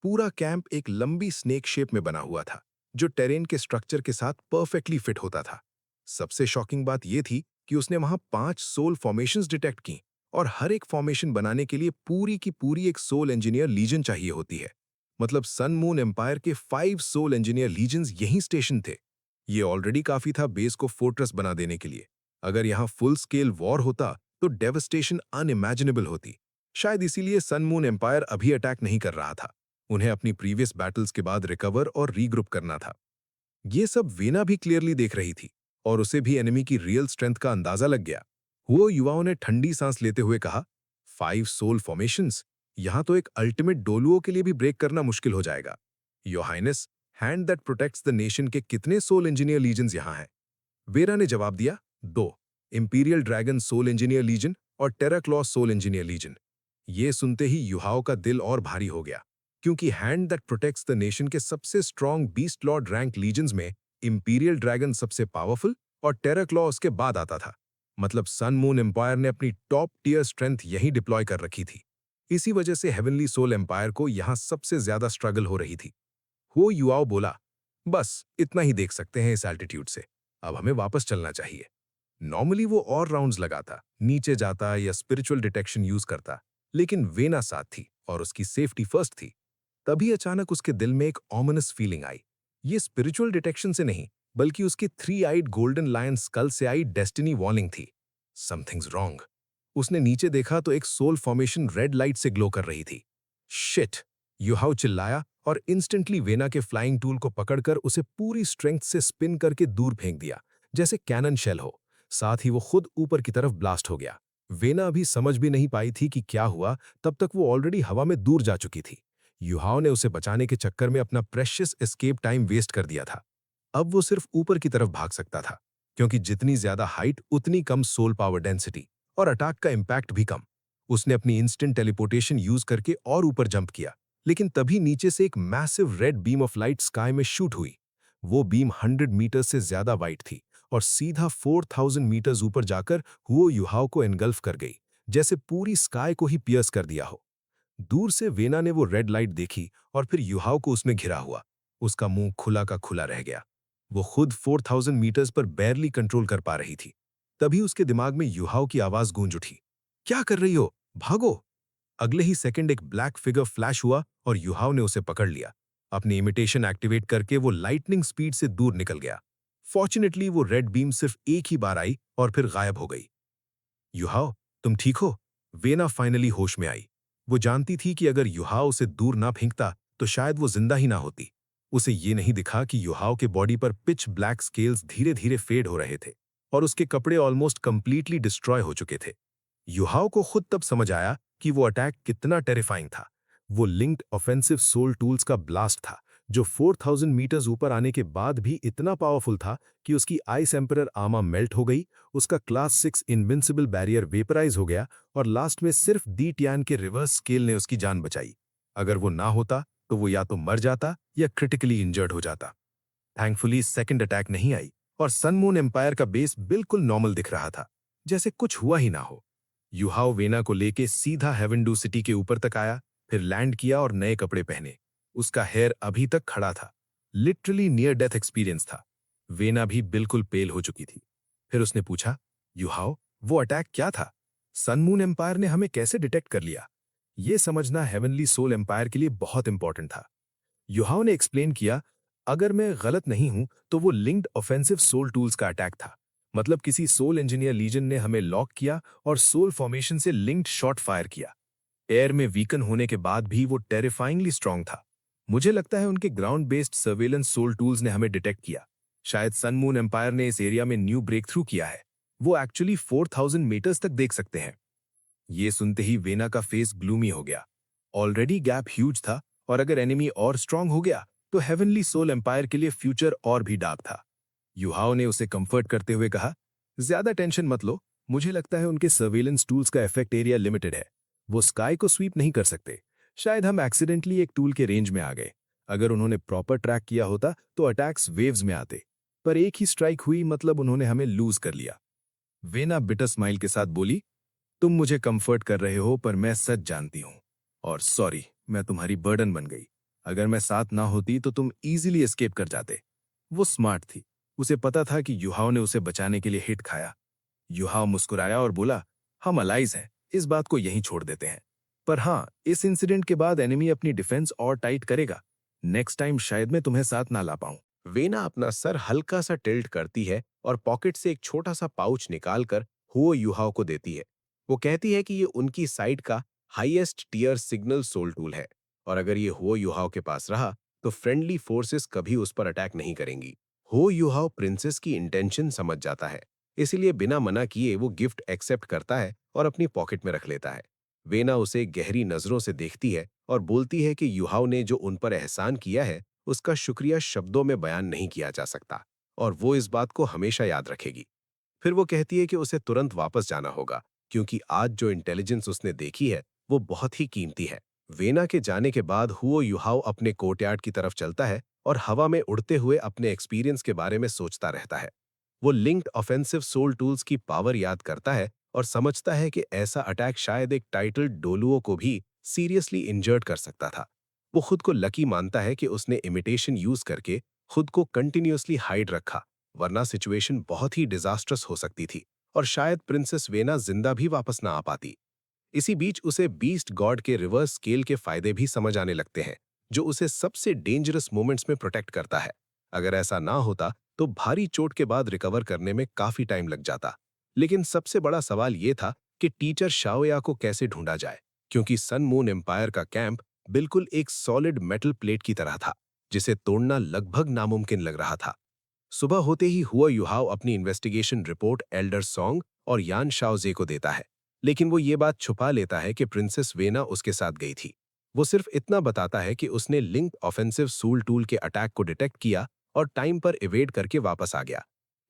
पूरा कैंप एक लंबी स्नेक शेप में बना हुआ था, जो टेरेन के स्ट्रक्चर के साथ परफेक्टली फिट होता था। सबसे शॉकिंग बात यह थी कि उसने वहां 5 सोल फॉर्मेशंस डिटेक्ट की, और हर एक फॉर्मेशन बनाने के लिए पूरी की पूरी एक सोल इंजीनियर लीजन चाहिए होती है। मतलब सन मून एम्पायर के 5 सोल इंजीनियर लीजन्स यहीं स्टेशन थे। ये ऑलरेडी काफी था बेस को फोर्ट्रेस बना देने के लिए। अगर यहाँ फुल स्केल वॉर होता तो डेवस्टेशन अनइमेजिनेबल होती। शायद इसीलिए सन मून एम्पायर अभी अटैक नहीं कर रहा था। उन्हें अपनी प्रीवियस बैटल्स के बाद रिकवर और रीग्रुप करना था। ये सब वेना भी क्लियरली देख रही थी, और उसे भी एनिमी की रियल स्ट्रेंथ का अंदाजा लग गया। हुओ युवाओं ने ठंडी सांस लेते हुए कहा, 5 सोल फॉर्मेशंस, यहां तो एक अल्टीमेट डोलुओ के लिए भी ब्रेक करना मुश्किल हो जाएगा। Your Highness, hand that protects the nation के कितने सोल इंजीनियर लीजन्स यहां हैं? वेरा ने जवाब दिया, 2, Imperial Dragon soul engineer legion और टेराक्लॉ सोल इंजीनियर लीजन। ये सुनते ही युहाओं का दिल और भारी हो गया, क्योंकि hand that protects the nation के सबसे strong beast Lord rank lesions में इंपीरियल ड्रैगन सबसे पावरफुल और टेराक्लॉ उसके बाद आता था। मतलब सन मून एम्पायर ने अपनी टॉप टियर स्ट्रेंथ यहीं डिप्लॉय कर रखी थी। इसी वजह से हेवनली सोल एम्पायर को यहां सबसे ज्यादा स्ट्रगल हो रही थी। हो युआओ बोला, बस इतना ही देख सकते हैं इस एल्टीट्यूड से, अब हमें वापस चलना चाहिए। नॉर्मली वो और राउंड्स लगाता, नीचे जाता या स्पिरिचुअल डिटेक्शन यूज करता, लेकिन वेना साथ थी और उसकी सेफ्टी फर्स्ट थी। तभी अचानक उसके दिल में एक ऑमिनस फीलिंग आई। ये स्पिरिचुअल डिटेक्शन से नहीं, बल्कि उसकी 3 आइड गोल्डन लायन स्कल से आई डेस्टिनी वॉर्निंग थी। Something's wrong. उसने नीचे देखा तो एक सोल फॉर्मेशन रेड लाइट से ग्लो कर रही थी। शिट! युहाओ चिल्लाया और इंस्टेंटली वेना के फ्लाइंग टूल को पकड़कर उसे पूरी स्ट्रेंथ से स्पिन करके दूर फेंक दिया, जैसे कैनन शेल हो। साथ ही वो खुद ऊपर की तरफ ब्लास्ट हो गया। वेना अभी समझ भी नहीं पाई थी कि क्या हुआ, तब तक वो ऑलरेडी हवा में दूर जा चुकी थी। युहाओ ने उसे बचाने के चक्कर में अपना प्रेशियस एस्केप टाइम वेस्ट कर दिया था। अब वो सिर्फ ऊपर की तरफ भाग सकता था, क्योंकि जितनी ज्यादा हाइट उतनी कम सोल पावर डेंसिटी और अटैक का इम्पैक्ट भी कम। उसने अपनी इंस्टेंट टेलीपोर्टेशन यूज करके और ऊपर जंप किया, लेकिन तभी नीचे से एक massive red beam of light sky में शूट हुई। वो बीम 100 मीटर से ज्यादा वाइड थी और सीधा 4000 मीटर्स ऊपर जाकर हुओ युहाओ को एनगल्फ कर गई, जैसे पूरी स्काई को ही पियर्स कर दिया हो। दूर से वेना ने वो रेड लाइट देखी और फिर युहाओ को उसमें घिरा हुआ। उसका मुंह खुला का खुला रह गया। वो खुद 4000 मीटर्स पर बैरली कंट्रोल कर पा रही थी। तभी उसके दिमाग में युहाओ की आवाज गूंज उठी, क्या कर रही हो, भागो! अगले ही सेकंड एक ब्लैक फिगर फ्लैश हुआ और युहाओ ने उसे पकड़ लिया। अपनी इमिटेशन एक्टिवेट करके वो लाइटनिंग स्पीड से दूर निकल गया। फॉर्चुनेटली वो रेड बीम सिर्फ एक ही बार आई और फिर गायब हो गई। युहाओ, तुम ठीक हो? वेना फाइनली होश में आई। वो जानती थी कि अगर युहाओ उसे दूर ना फेंकता तो शायद वो जिंदा ही ना होती। उसे ये नहीं दिखा कि युहाओ के बॉडी पर पिच ब्लैक स्केल्स धीरे धीरे फेड हो रहे थे और उसके कपड़े ऑलमोस्ट कंप्लीटली डिस्ट्रॉय हो चुके थे। युहाओ को खुद तब समझ आया कि वो अटैक कितना टेरिफाइंग था। वो लिंक्ड ऑफेंसिव सोल टूल्स का ब्लास्ट था, जो 4000 मीटर्स ऊपर आने के बाद भी इतना पावरफुल था कि उसकी आइस एम्परर आर्मर मेल्ट हो गई, उसका क्लास 6 इनविंसिबल बैरियर वेपराइज हो गया और लास्ट में सिर्फ दी ट्यान के रिवर्स स्केल ने उसकी जान बचाई। अगर वो ना होता तो वो या तो मर जाता या क्रिटिकली इंजर्ड हो जाता। थैंकफुली सेकंड अटैक नहीं आई और सन मून एम्पायर का बेस बिल्कुल नॉर्मल दिख रहा था, जैसे कुछ हुआ ही ना हो। युहाओ वेना को लेके सीधा हेवेंडू सिटी के ऊपर तक आया, फिर लैंड किया और नए कपड़े पहने। उसका हेयर अभी तक खड़ा था, लिटरली नियर डेथ एक्सपीरियंस था। वेना भी बिल्कुल पेल हो चुकी थी। फिर उसने पूछा, युहाओ, वो अटैक क्या था? सन मून एम्पायर ने हमें कैसे डिटेक्ट कर लिया? ये समझना हेवनली सोल एम्पायर के लिए बहुत इंपॉर्टेंट था। युहाओ ने एक्सप्लेन किया, अगर मैं गलत नहीं हूं तो वो लिंक्ड ऑफेंसिव सोल टूल्स का अटैक था। मतलब किसी सोल इंजीनियर लीजन ने हमें लॉक किया और सोल फॉर्मेशन से लिंक्ड शॉट फायर किया। एयर में वीकन होने के बाद भी वो टेरिफाइंगली स्ट्रांग था। मुझे लगता है उनके ground based surveillance soul tools ने हमें डिटेक्ट किया। शायद सन मून एम्पायर ने इस एरिया में न्यू ब्रेक थ्रू किया है। वो एक्चुअली 4000 मीटर्स तक देख सकते हैं। ये सुनते ही वेना का फेस ग्लूमी हो गया। ऑलरेडी गैप ह्यूज था और अगर एनिमी और स्ट्रांग हो गया तो हेवनली सोल एम्पायर के लिए फ्यूचर और भी डार्क था। युहाओ ने उसे कंफर्ट करते हुए कहा, ज्यादा टेंशन मत लो, मुझे लगता है उनके सर्वेलेंस टूल्स का इफेक्ट एरिया लिमिटेड है। वो स्काई को स्वीप नहीं कर सकते। शायद हम एक्सीडेंटली एक टूल के रेंज में आ गए। अगर उन्होंने प्रॉपर ट्रैक किया होता तो अटैक्स वेव्स में आते, पर एक ही स्ट्राइक हुई, मतलब उन्होंने हमें लूज कर लिया। वेना बिटर स्माइल के साथ बोली, तुम मुझे कंफर्ट कर रहे हो, पर मैं सच जानती हूं और सॉरी, मैं तुम्हारी बर्डन बन गई। अगर मैं साथ ना होती तो तुम इजीली एस्केप कर जाते। वो स्मार्ट थी, उसे पता था कि युहाओ ने उसे बचाने के लिए हिट खाया। युहाओ मुस्कुराया और बोला, हम अलाइज हैं, इस बात को यहीं छोड़ देते हैं। पर हाँ, इस इंसिडेंट के बाद एनिमी अपनी डिफेंस और टाइट करेगा। नेक्स्ट टाइम शायद मैं तुम्हें साथ ना ला पाऊं। वेना अपना सर हल्का सा टिल्ट करती है और पॉकेट से एक छोटा सा पाउच निकालकर हुओ युहाओ को देती है। वो कहती है कि ये उनकी साइड का highest tier signal soul tool है और अगर ये हुओ युहाओ के पास रहा तो फ्रेंडली फोर्सेस कभी उस पर अटैक नहीं करेंगी। हुओ युहाओ प्रिंसेस की इंटेंशन समझ जाता है इसीलिए बिना मना किए वो गिफ्ट एक्सेप्ट करता है और अपनी पॉकेट में रख लेता है। वेना उसे गहरी नजरों से देखती है और बोलती है कि युहाव ने जो उन पर एहसान किया है उसका शुक्रिया शब्दों में बयान नहीं किया जा सकता, और वो इस बात को हमेशा याद रखेगी। फिर वो कहती है कि उसे तुरंत वापस जाना होगा, क्योंकि आज जो इंटेलिजेंस उसने देखी है वो बहुत ही कीमती है। वेना के जाने के बाद हुओ युहाओ अपने कोर्टयार्ड की तरफ चलता है और हवा में उड़ते हुए अपने एक्सपीरियंस के बारे में सोचता रहता है। वो लिंक्ड ऑफेंसिव सोल टूल्स की पावर याद करता है और समझता है कि ऐसा अटैक शायद एक टाइटल्ड डोलुओ को भी सीरियसली इंजर्ड कर सकता था। वो खुद को लकी मानता है कि उसने इमिटेशन यूज करके खुद को कंटिन्यूअसली हाइड रखा, वरना सिचुएशन बहुत ही डिजास्ट्रस हो सकती थी और शायद प्रिंसेस वेना जिंदा भी वापस ना आ पाती। इसी बीच उसे बीस्ट गॉड के रिवर्स स्केल के फायदे भी समझ आने लगते हैं, जो उसे सबसे डेंजरस मोमेंट्स में प्रोटेक्ट करता है। अगर ऐसा ना होता तो भारी चोट के बाद रिकवर करने में काफी टाइम लग जाता। लेकिन सबसे बड़ा सवाल यह था कि टीचर शाओया को कैसे ढूंढा जाए, क्योंकि सन मून एम्पायर का कैंप बिल्कुल एक सॉलिड मेटल प्लेट की तरह था, जिसे तोड़ना लगभग नामुमकिन लग रहा था। सुबह होते ही हुआ युहाव अपनी इन्वेस्टिगेशन रिपोर्ट एल्डर सॉन्ग और यान शाओजे को देता है, लेकिन वो ये बात छुपा लेता है कि प्रिंसेस वेना उसके साथ गई थी। वो सिर्फ इतना बताता है कि उसने लिंक्ड ऑफेंसिव सूल टूल के अटैक को डिटेक्ट किया और टाइम पर इवेड करके वापस आ गया।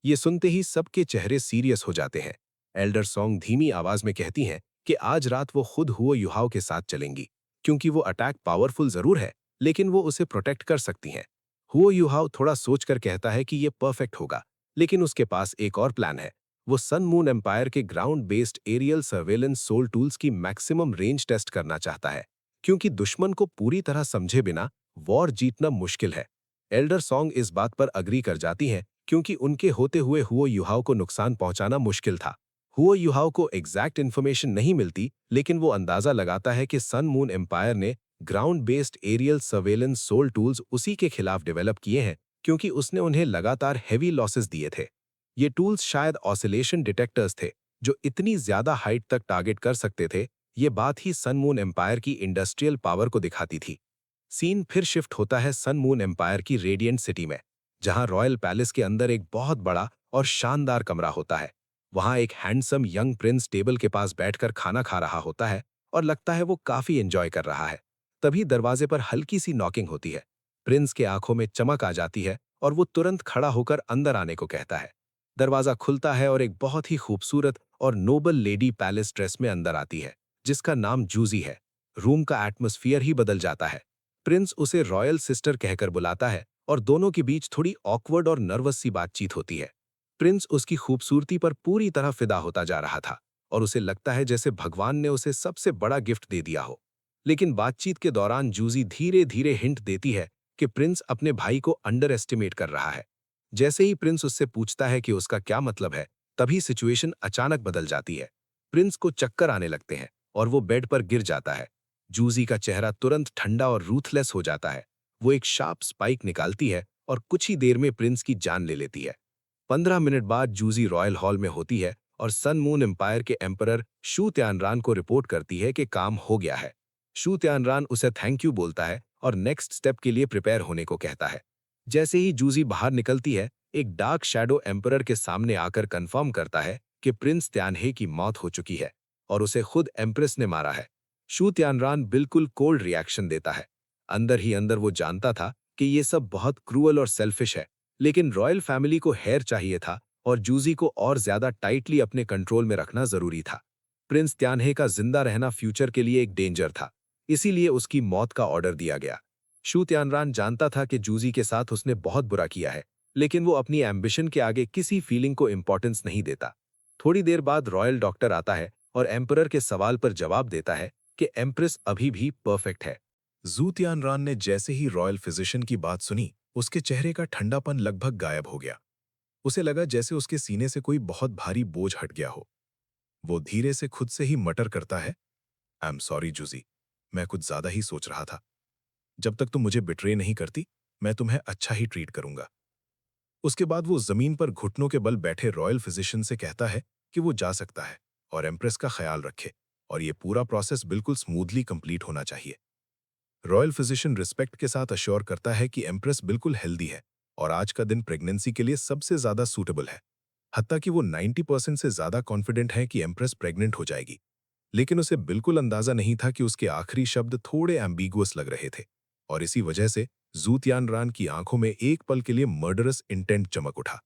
ये सुनते ही सबके चेहरे सीरियस हो जाते हैं। एल्डर सॉन्ग धीमी आवाज में कहती हैं कि आज रात वो खुद हुआ युहाव के साथ चलेंगी, क्योंकि वो अटैक पावरफुल जरूर है, लेकिन वो उसे प्रोटेक्ट कर सकती हैं। हुओ युहाव थोड़ा सोचकर कहता है कि ये परफेक्ट होगा, लेकिन उसके पास एक और प्लान है। वो सन मून एम्पायर के ground based aerial surveillance soul tools की मैक्सिमम रेंज टेस्ट करना चाहता है, क्योंकि दुश्मन को पूरी तरह समझे बिना वॉर जीतना मुश्किल है। एल्डर सॉन्ग इस बात पर अग्री कर जाती हैं, क्योंकि उनके होते हुए हुओ युहाव को नुकसान पहुंचाना मुश्किल था। हुओ युहाव को एग्जैक्ट इन्फॉर्मेशन नहीं मिलती, लेकिन वो अंदाजा लगाता है कि सन मून एम्पायर ने ground based aerial surveillance soul tools उसी के खिलाफ डेवलप किए हैं, क्योंकि उसने उन्हें लगातार हेवी लॉसेस दिए थे। ये टूल्स शायद ऑसिलेशन डिटेक्टर्स थे, जो इतनी ज्यादा हाइट तक टारगेट कर सकते थे। ये बात ही सन मून एम्पायर की इंडस्ट्रियल पावर को दिखाती थी। सीन फिर शिफ्ट होता है सन मून एम्पायर की रेडिएंट सिटी में, जहां रॉयल पैलेस के अंदर एक बहुत बड़ा और शानदार कमरा होता है। वहां एक हैंडसम यंग प्रिंस टेबल के पास बैठकर खाना खा रहा होता है और लगता है वो काफी एंजॉय कर रहा है। तभी दरवाजे पर हल्की सी नॉकिंग होती है। प्रिंस के आंखों में चमक आ जाती है और वो तुरंत खड़ा होकर अंदर आने को कहता है। दरवाजा खुलता है और एक बहुत ही खूबसूरत और नोबल लेडी पैलेस ड्रेस में अंदर आती है, जिसका नाम जूजी है। रूम का एटमॉस्फेयर ही बदल जाता है। प्रिंस उसे रॉयल सिस्टर कहकर बुलाता है और दोनों के बीच थोड़ी ऑकवर्ड और नर्वस सी बातचीत होती है। प्रिंस उसकी खूबसूरती पर पूरी तरह फिदा होता जा रहा था और उसे लगता है जैसे भगवान ने उसे सबसे बड़ा गिफ्ट दे दिया हो। लेकिन बातचीत के दौरान जूजी धीरे धीरे हिंट देती है कि प्रिंस अपने भाई को अंडर एस्टिमेट कर रहा है। जैसे ही प्रिंस उससे पूछता है कि उसका क्या मतलब है, तभी सिचुएशन अचानक बदल जाती है। प्रिंस को चक्कर आने लगते हैं और वो बेड पर गिर जाता है। जूजी का चेहरा तुरंत ठंडा और रूथलेस हो जाता है। वो एक शार्प स्पाइक निकालती है और कुछ ही देर में प्रिंस की जान ले लेती है। 15 मिनट बाद जूजी रॉयल हॉल में होती है और सन मून एम्पायर के एम्परर शू त्यानरान को रिपोर्ट करती है कि काम हो गया है। शू त्यानरान उसे थैंक यू बोलता है और नेक्स्ट स्टेप के लिए प्रिपेयर होने को कहता है। जैसे ही जूजी बाहर निकलती है, एक डार्क शैडो एम्परर के सामने आकर कंफर्म करता है कि प्रिंस त्यानहे की मौत हो चुकी है और उसे खुद एम्प्रेस ने मारा है। शू त्यानरान बिल्कुल कोल्ड रिएक्शन देता है। अंदर ही अंदर वो जानता था कि ये सब बहुत क्रूअल और सेल्फिश है, लेकिन रॉयल फैमिली को हेयर चाहिए था और जूजी को और ज्यादा टाइटली अपने कंट्रोल में रखना जरूरी था। प्रिंस त्यानहे का जिंदा रहना फ्यूचर के लिए एक डेंजर था, इसीलिए उसकी मौत का ऑर्डर दिया गया। शू त्यानरान जानता था कि जूजी के साथ उसने बहुत बुरा किया है, लेकिन वो अपनी एम्बिशन के आगे किसी फीलिंग को इंपॉर्टेंस नहीं देता। थोड़ी देर बाद रॉयल डॉक्टर आता है और एम्परर के सवाल पर जवाब देता है कि एम्प्रेस अभी भी परफेक्ट है। जू तियानरान ने जैसे ही रॉयल फिजिशियन की बात सुनी, उसके चेहरे का ठंडापन लगभग गायब हो गया। उसे लगा जैसे उसके सीने से कोई बहुत भारी बोझ हट गया हो। वो धीरे से खुद से ही मटर करता है, आई एम सॉरी जूजी, मैं कुछ ज्यादा ही सोच रहा था। जब तक तुम मुझे बिट्रे नहीं करती, मैं तुम्हें अच्छा ही ट्रीट करूंगा। उसके बाद वो जमीन पर घुटनों के बल बैठे रॉयल फिजिशियन से कहता है कि वो जा सकता है और एम्प्रेस का ख्याल रखे, और ये पूरा प्रोसेस बिल्कुल स्मूथली कंप्लीट होना चाहिए। रॉयल फिजिशियन रिस्पेक्ट के साथ अश्योर करता है कि एम्प्रेस बिल्कुल हेल्दी है और आज का दिन प्रेगनेंसी के लिए सबसे ज्यादा सूटेबल है। हत्ता कि वो 90% से ज्यादा कॉन्फिडेंट है कि एम्प्रेस प्रेग्नेंट हो जाएगी। लेकिन उसे बिल्कुल अंदाजा नहीं था कि उसके आखिरी शब्द थोड़े एम्बिगुअस लग रहे थे, और इसी वजह से जू तियानरान की आंखों में एक पल के लिए मर्डरस इंटेंट चमक उठा।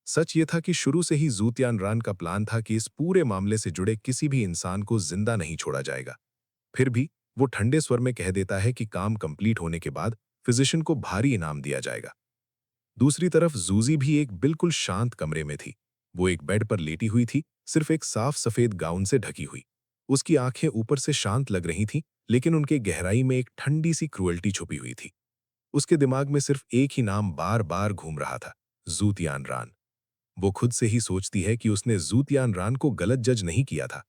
सच ये था कि शुरू से ही जू तियानरान का प्लान था कि इस पूरे मामले से जुड़े किसी भी इंसान को जिंदा नहीं छोड़ा जाएगा। फिर भी वो ठंडे स्वर में कह देता है कि काम कंप्लीट होने के बाद फिजिशियन को भारी इनाम दिया जाएगा। दूसरी तरफ जूजी भी एक बिल्कुल शांत कमरे में थी। वो एक बेड पर लेटी हुई थी, सिर्फ एक साफ सफेद गाउन से ढकी हुई। उसकी आंखें ऊपर से शांत लग रही थीं, लेकिन उनके गहराई में एक ठंडी सी क्रूएल्टी छुपी हुई थी। उसके दिमाग में सिर्फ एक ही नाम बार बार घूम रहा था, जू तियानरान। वो खुद से ही सोचती है कि उसने जू तियानरान को गलत जज नहीं किया था।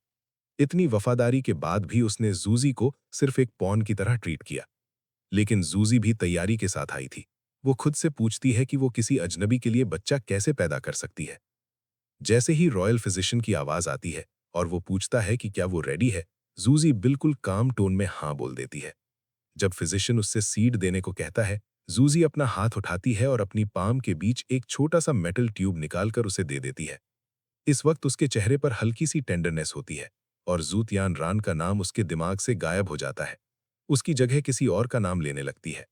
इतनी वफादारी के बाद भी उसने जूजी को सिर्फ एक पॉन की तरह ट्रीट किया। लेकिन जूजी भी तैयारी के साथ आई थी। वो खुद से पूछती है कि वो किसी अजनबी के लिए बच्चा कैसे पैदा कर सकती है। जैसे ही रॉयल फिजिशियन की आवाज आती है और वो पूछता है कि क्या वो रेडी है, जूजी बिल्कुल काम टोन में हाँ बोल देती है। जब फिजिशियन उससे सीड देने को कहता है, जूजी अपना हाथ उठाती है और अपनी पाम के बीच एक छोटा सा मेटल ट्यूब निकालकर उसे दे देती है। इस वक्त उसके चेहरे पर हल्की सी टेंडरनेस होती है और जू तियानरान का नाम उसके दिमाग से गायब हो जाता है। उसकी जगह किसी और का नाम लेने लगती है।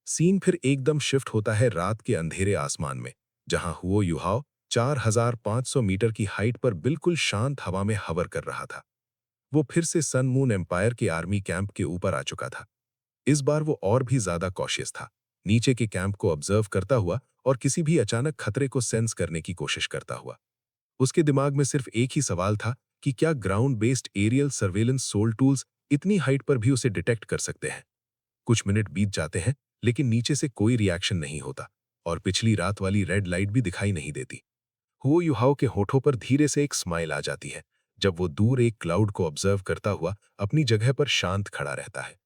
सीन फिर एकदम शिफ्ट होता है रात के अंधेरे आसमान में, जहां हुओ युहाओ 4500 मीटर की हाइट पर बिल्कुल शांत हवा में हवर कर रहा था। वो फिर से सन मून एम्पायर के आर्मी कैंप के ऊपर आ चुका था। इस बार वो और भी ज्यादा कॉशियस था, नीचे के कैंप को ऑब्जर्व करता हुआ और किसी भी अचानक खतरे को सेंस करने की कोशिश करता हुआ। उसके दिमाग में सिर्फ एक ही सवाल था कि क्या ground based aerial surveillance soul tools इतनी हाइट पर भी उसे डिटेक्ट कर सकते हैं। कुछ मिनट बीत जाते हैं, लेकिन नीचे से कोई रिएक्शन नहीं होता और पिछली रात वाली रेड लाइट भी दिखाई नहीं देती। हुओ युहाओ के होठों पर धीरे से एक स्माइल आ जाती है जब वो दूर एक क्लाउड को ऑब्जर्व करता हुआ अपनी जगह पर शांत खड़ा रहता है।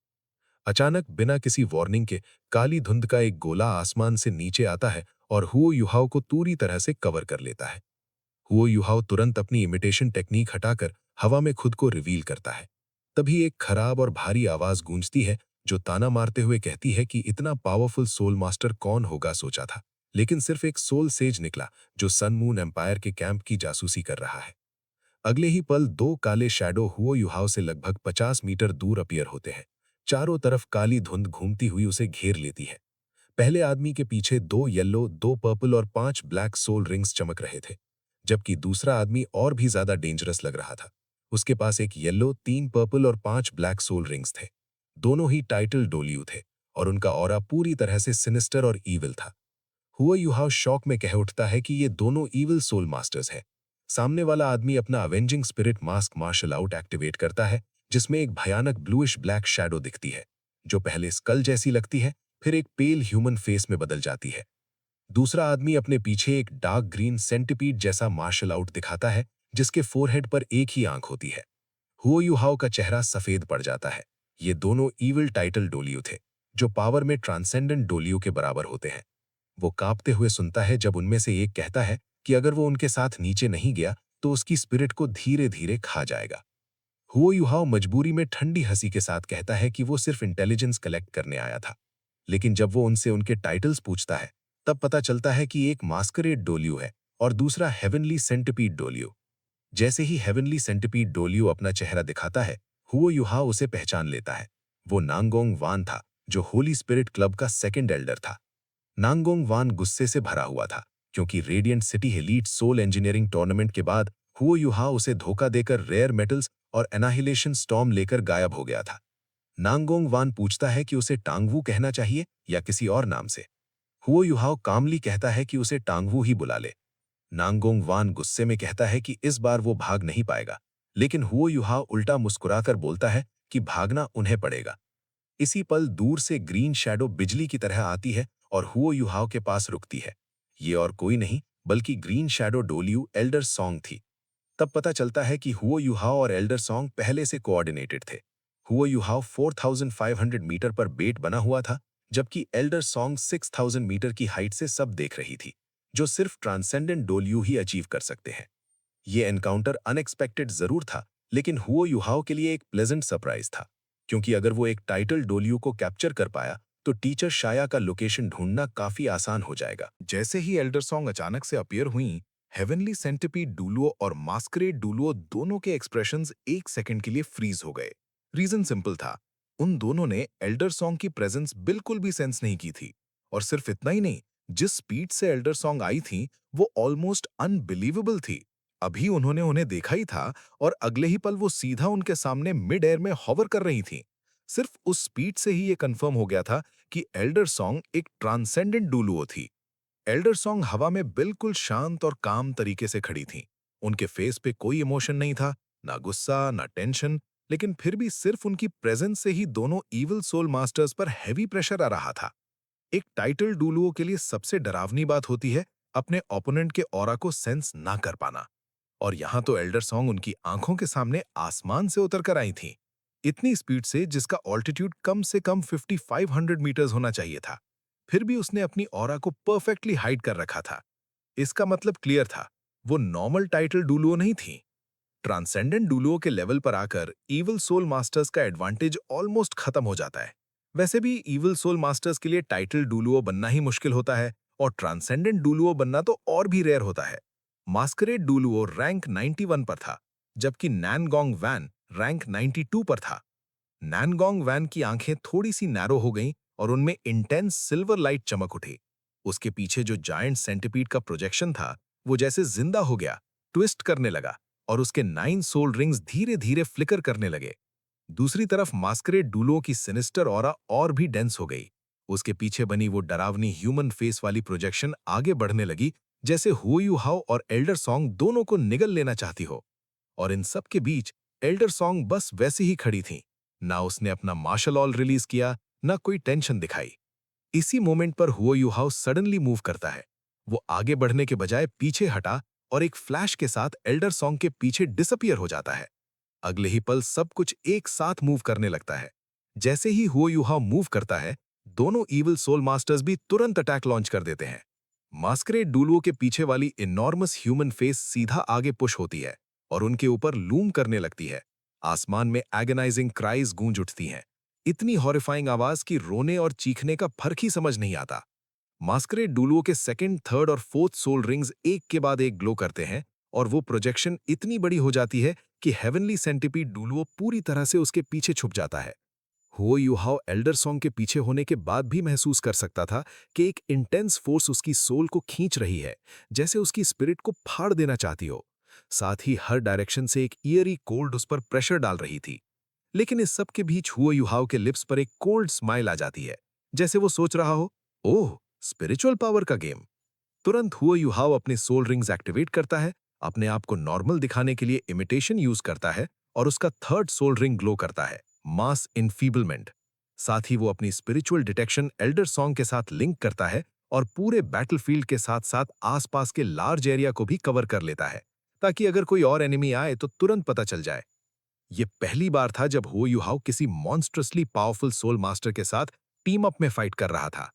अचानक बिना किसी वार्निंग के काली धुंध का एक गोला आसमान से नीचे आता है और हुओ युहाओ को पूरी तरह से कवर कर लेता है। हुओ युहाओ तुरंत अपनी इमिटेशन टेक्निक हटाकर हवा में खुद को रिवील करता है। तभी एक खराब और भारी आवाज गूंजती है जो ताना मारते हुए कहती है कि इतना पावरफुल सोल मास्टर कौन होगा सोचा था, लेकिन सिर्फ एक सोल सेज निकला जो सन मून एम्पायर के कैंप की जासूसी कर रहा है। अगले ही पल दो काले शैडो हुओ युहाओ से लगभग 50 मीटर दूर अपीयर होते हैं। चारों तरफ काली धुंध घूमती हुई उसे घेर लेती है। पहले आदमी के पीछे 2 येलो, 2 पर्पल और 5 ब्लैक सोल रिंग्स चमक रहे थे, जबकि दूसरा आदमी और भी ज्यादा डेंजरस लग रहा था। उसके पास एक येलो, 3 पर्पल और 5 ब्लैक सोल रिंग्स थे। दोनों ही टाइटल डोलियू थे और उनका ऑरा पूरी तरह से सिनिस्टर और ईविल था। हुआ युहाओ शौक में कह उठता है कि ये दोनों ईविल सोल मास्टर्स हैं। सामने वाला आदमी अपना avenging spirit mask martial out activate करता है, जिसमें एक भयानक ब्लूइश ब्लैक शैडो दिखती है, जो पहले स्कल जैसी लगती है, फिर एक पेल ह्यूमन फेस में बदल जाती है। दूसरा आदमी अपने पीछे एक डार्क ग्रीन सेंटिपीड जैसा मार्शल आउट दिखाता है, जिसके फोरहेड पर एक ही आंख होती है। हुओ युहाओ का चेहरा सफेद पड़ जाता है। ये दोनों ईविल टाइटल डोलियो थे, जो पावर में ट्रांसेंडेंट डोलियो के बराबर होते हैं। वो कांपते हुए सुनता है जब उनमें से एक कहता है कि अगर वो उनके साथ नीचे नहीं गया तो उसकी स्पिरिट को धीरे धीरे खा जाएगा। हुओ युहाओ मजबूरी में ठंडी हंसी के साथ कहता है कि वो सिर्फ इंटेलिजेंस कलेक्ट करने आया था। लेकिन जब वो उनसे उनके टाइटल्स पूछता है, तब पता चलता है कि एक मास्करेड डोलियो है और दूसरा हेवनली सेंटिपीड डोलियो। जैसे ही हेवनली सेंटिपीड डोलियो अपना चेहरा दिखाता है, हुओ युहाओ उसे पहचान लेता है। वो नांगोंग वान था, जो होली स्पिरिट क्लब का सेकंड एल्डर था। नांगोंग वान गुस्से से भरा हुआ था, क्योंकि radiant city elite soul engineering tournament के बाद हुओ युहाओ उसे धोखा देकर रेयर मेटल्स और एनाहिलेशन स्टॉर्म लेकर गायब हो गया था। नांगोंग वान पूछता है कि उसे टांगवू कहना चाहिए या किसी और नाम से। हुओ युहाओ कामली कहता है कि उसे टांगवू ही बुला ले। नांगोंग वान गुस्से में कहता है कि इस बार वो भाग नहीं पाएगा, लेकिन हुओ युहाओ उल्टा मुस्कुराकर बोलता है कि भागना उन्हें पड़ेगा। इसी पल दूर से ग्रीन शैडो बिजली की तरह आती है और हुओ युहाओ के पास रुकती है। ये और कोई नहीं बल्कि ग्रीन शैडो डोलियू एल्डर सॉन्ग थी। तब पता चलता है कि हुओ युहाओ और एल्डर सॉन्ग पहले से कोऑर्डिनेटेड थे। हुओ युहाओ 4500 मीटर पर बेट बना हुआ था, जबकि एल्डर सॉन्ग 6000 मीटर की हाइट से सब देख रही थी, जो सिर्फ ट्रांसेंडेंट डोलियू ही अचीव कर सकते हैं। ये एनकाउंटर अनएक्सपेक्टेड जरूर था, लेकिन हुओ युहाओ के लिए एक प्लेजेंट सरप्राइज था, क्योंकि अगर वो एक टाइटल डोलियू को कैप्चर कर पाया तो टीचर शाया का लोकेशन ढूंढना काफी आसान हो जाएगा। जैसे ही एल्डर सॉन्ग अचानक से अपीयर हुई, हेवनली सेंटिपीड डुलुओ और मास्करेड डुलुओ दोनों के एक्सप्रेशंस एक सेकंड के लिए फ्रीज हो गए। रीजन सिंपल था, उन दोनों ने एल्डर सॉन्ग की प्रेजेंस बिल्कुल भी सेंस नहीं की थी। और सिर्फ इतना ही नहीं, जिस स्पीड से एल्डर सॉन्ग आई थी वो ऑलमोस्ट अनबिलीवेबल थी। अभी उन्होंने उन्हें देखा ही था और अगले ही पल वो सीधा उनके सामने मिड एयर में हॉवर कर रही थी। सिर्फ उस स्पीड से ही ये कंफर्म हो गया था कि एल्डर सॉन्ग एक ट्रांसेंडेंट डुलुओ थी। एल्डर सॉन्ग हवा में बिल्कुल शांत और काम तरीके से खड़ी थी। उनके फेस पे कोई इमोशन नहीं था, ना गुस्सा ना टेंशन, लेकिन फिर भी सिर्फ उनकी प्रेजेंस से ही दोनों इविल सोल मास्टर्स पर हैवी प्रेशर आ रहा था। एक टाइटल डुलुओ के लिए सबसे डरावनी बात होती है अपने ओपोनेंट के ऑरा को सेंस ना कर पाना। और यहां तो एल्डर सॉन्ग उनकी आंखों के सामने आसमान से उतर कर आई थी, इतनी स्पीड से जिसका ऑल्टीट्यूड कम से कम 5500 मीटर्स होना चाहिए था। फिर भी उसने अपनी ऑरा को परफेक्टली हाइड कर रखा था। इसका मतलब क्लियर था, वो नॉर्मल टाइटल डुलुओ नहीं थी। ट्रांसेंडेंट डुलुओ के लेवल पर आकर इविल सोल मास्टर्स का एडवांटेज ऑलमोस्ट खत्म हो जाता है। वैसे भी इविल सोल मास्टर्स के लिए टाइटल डुलुओ बनना ही मुश्किल होता है और ट्रांसेंडेंट डुलुओ बनना तो और भी रेयर होता है। मास्करेड डुलुओ रैंक 91 पर था, जबकि नैनगोंग वैन रैंक 92 पर था। नैनगोंग वैन की आंखें थोड़ी सी नैरो हो गईं और उनमें इंटेंस सिल्वर लाइट चमक उठी। उसके पीछे जो जायंट सेंटिपीड का प्रोजेक्शन था वो जैसे जिंदा हो गया, ट्विस्ट करने लगा और उसके 9 सोल रिंग्स धीरे धीरे फ्लिकर करने लगे। दूसरी तरफ मास्करेड डुलुओ की सिनिस्टर ऑरा और भी डेंस हो गई। उसके पीछे बनी वो डरावनी ह्यूमन फेस वाली प्रोजेक्शन आगे बढ़ने लगी, जैसे हुओ यू हाओ और एल्डर सॉन्ग दोनों को निगल लेना चाहती हो। और इन सब के बीच एल्डर सॉन्ग बस वैसे ही खड़ी थी। ना उसने अपना मार्शल ऑल रिलीज किया, ना कोई टेंशन दिखाई। इसी मोमेंट पर हुओ यू हाओ सडनली मूव करता है। वो आगे बढ़ने के बजाय पीछे हटा और एक फ्लैश के साथ एल्डर सॉन्ग के पीछे डिसअपियर हो जाता है। अगले ही पल सब कुछ एक साथ मूव करने लगता है। जैसे ही हुओ यू हाओ मूव करता है, दोनों इविल सोल मास्टर्स भी तुरंत अटैक लॉन्च कर देते हैं। मास्करेड डुलुओ के पीछे वाली इनॉर्मस ह्यूमन फेस सीधा आगे पुश होती है और उनके ऊपर लूम करने लगती है। आसमान में एगनाइजिंग क्राइज गूंज उठती हैं, इतनी हॉरिफाइंग आवाज कि रोने और चीखने का फर्क ही समझ नहीं आता। मास्करेड डुलुओ के सेकंड, थर्ड और फोर्थ सोल रिंग्स एक के बाद एक ग्लो करते हैं और वो प्रोजेक्शन इतनी बड़ी हो जाती है कि हेवनली सेंटिपीड डुलुओ पूरी तरह से उसके पीछे छुप जाता है। हुओ यू हाओ एल्डर सॉन्ग के पीछे होने के बाद भी महसूस कर सकता था कि एक इंटेंस फोर्स उसकी सोल को खींच रही है, जैसे उसकी स्पिरिट को फाड़ देना चाहती हो। साथ ही हर डायरेक्शन से एक ईयरी कोल्ड उस पर प्रेशर डाल रही थी। लेकिन इस सब के बीच हुओ यू हाओ के लिप्स पर एक कोल्ड स्माइल आ जाती है, जैसे वो सोच रहा हो, ओह, स्पिरिचुअल पावर का गेम। तुरंत हुओ यू हाओ अपने सोल रिंग्स एक्टिवेट करता है, अपने आप को नॉर्मल दिखाने के लिए इमिटेशन यूज करता है और उसका थर्ड सोल रिंग ग्लो करता है, मास इनफीबलमेंट। साथ ही वो अपनी स्पिरिचुअल डिटेक्शन एल्डर सॉन्ग के साथ लिंक करता है और पूरे बैटलफील्ड के साथ साथ आसपास के लार्ज एरिया को भी कवर कर लेता है, ताकि अगर कोई और एनिमी आए तो तुरंत पता चल जाए। ये पहली बार था जब हुओ यू हाओ किसी मॉन्स्ट्रसली पावरफुल सोल मास्टर के साथ टीम अप में फाइट कर रहा था।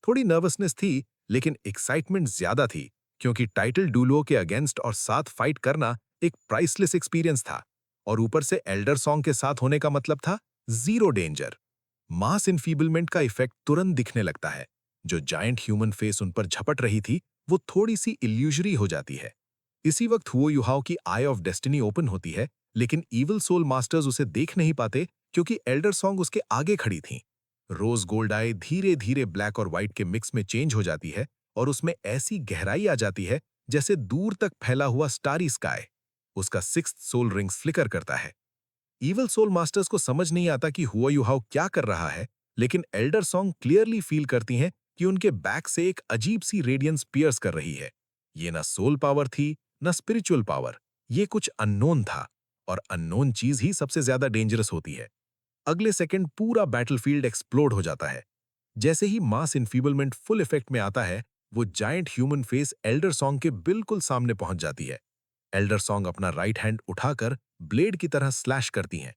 थोड़ी नर्वसनेस थी, लेकिन एक्साइटमेंट ज्यादा थी, क्योंकि टाइटल डुलुओ के अगेंस्ट और साथ फाइट करना एक प्राइसलेस एक्सपीरियंस था। और ऊपर से एल्डर सॉन्ग के साथ होने का मतलब था जीरो डेंजर। मास इनफीबलमेंट का इफेक्ट तुरंत दिखने लगता है। जो जायंट ह्यूमन फेस उन पर झपट रही थी वो थोड़ी सी इल्यूजरी हो जाती है। इसी वक्त हुओ यू हाओ की आई ऑफ डेस्टिनी ओपन होती है, लेकिन इविल सोल मास्टर्स उसे देख नहीं पाते क्योंकि एल्डर सॉन्ग उसके आगे खड़ी थी। रोज गोल्ड आई धीरे धीरे ब्लैक और व्हाइट के मिक्स में चेंज हो जाती है और उसमें ऐसी गहराई आ जाती है जैसे दूर तक फैला हुआ स्टारी स्काई। उसका सिक्स्थ सोल रिंग्स फ्लिकर करता है। इविल सोल मास्टर्स को समझ नहीं आता कि हुआ यू हाउ क्या कर रहा है, लेकिन एल्डर सॉन्ग क्लियरली फील करती हैं कि उनके बैक से एक अजीब सी रेडियंस पियर्स कर रही है। ये ना सोल पावर थी, ना स्पिरिचुअल पावर। ये कुछ अननोन था, और अननोन चीज ही सबसे ज्यादा डेंजरस होती है। अगले सेकंड पूरा बैटलफील्ड एक्सप्लोड हो जाता है। जैसे ही मास इनफीबलमेंट फुल इफेक्ट में आता है, वो giant human face Elder song के बिल्कुल सामने पहुंच जाती है। एल्डर सॉन्ग अपना राइट हैंड उठाकर ब्लेड की तरह स्लैश करती हैं।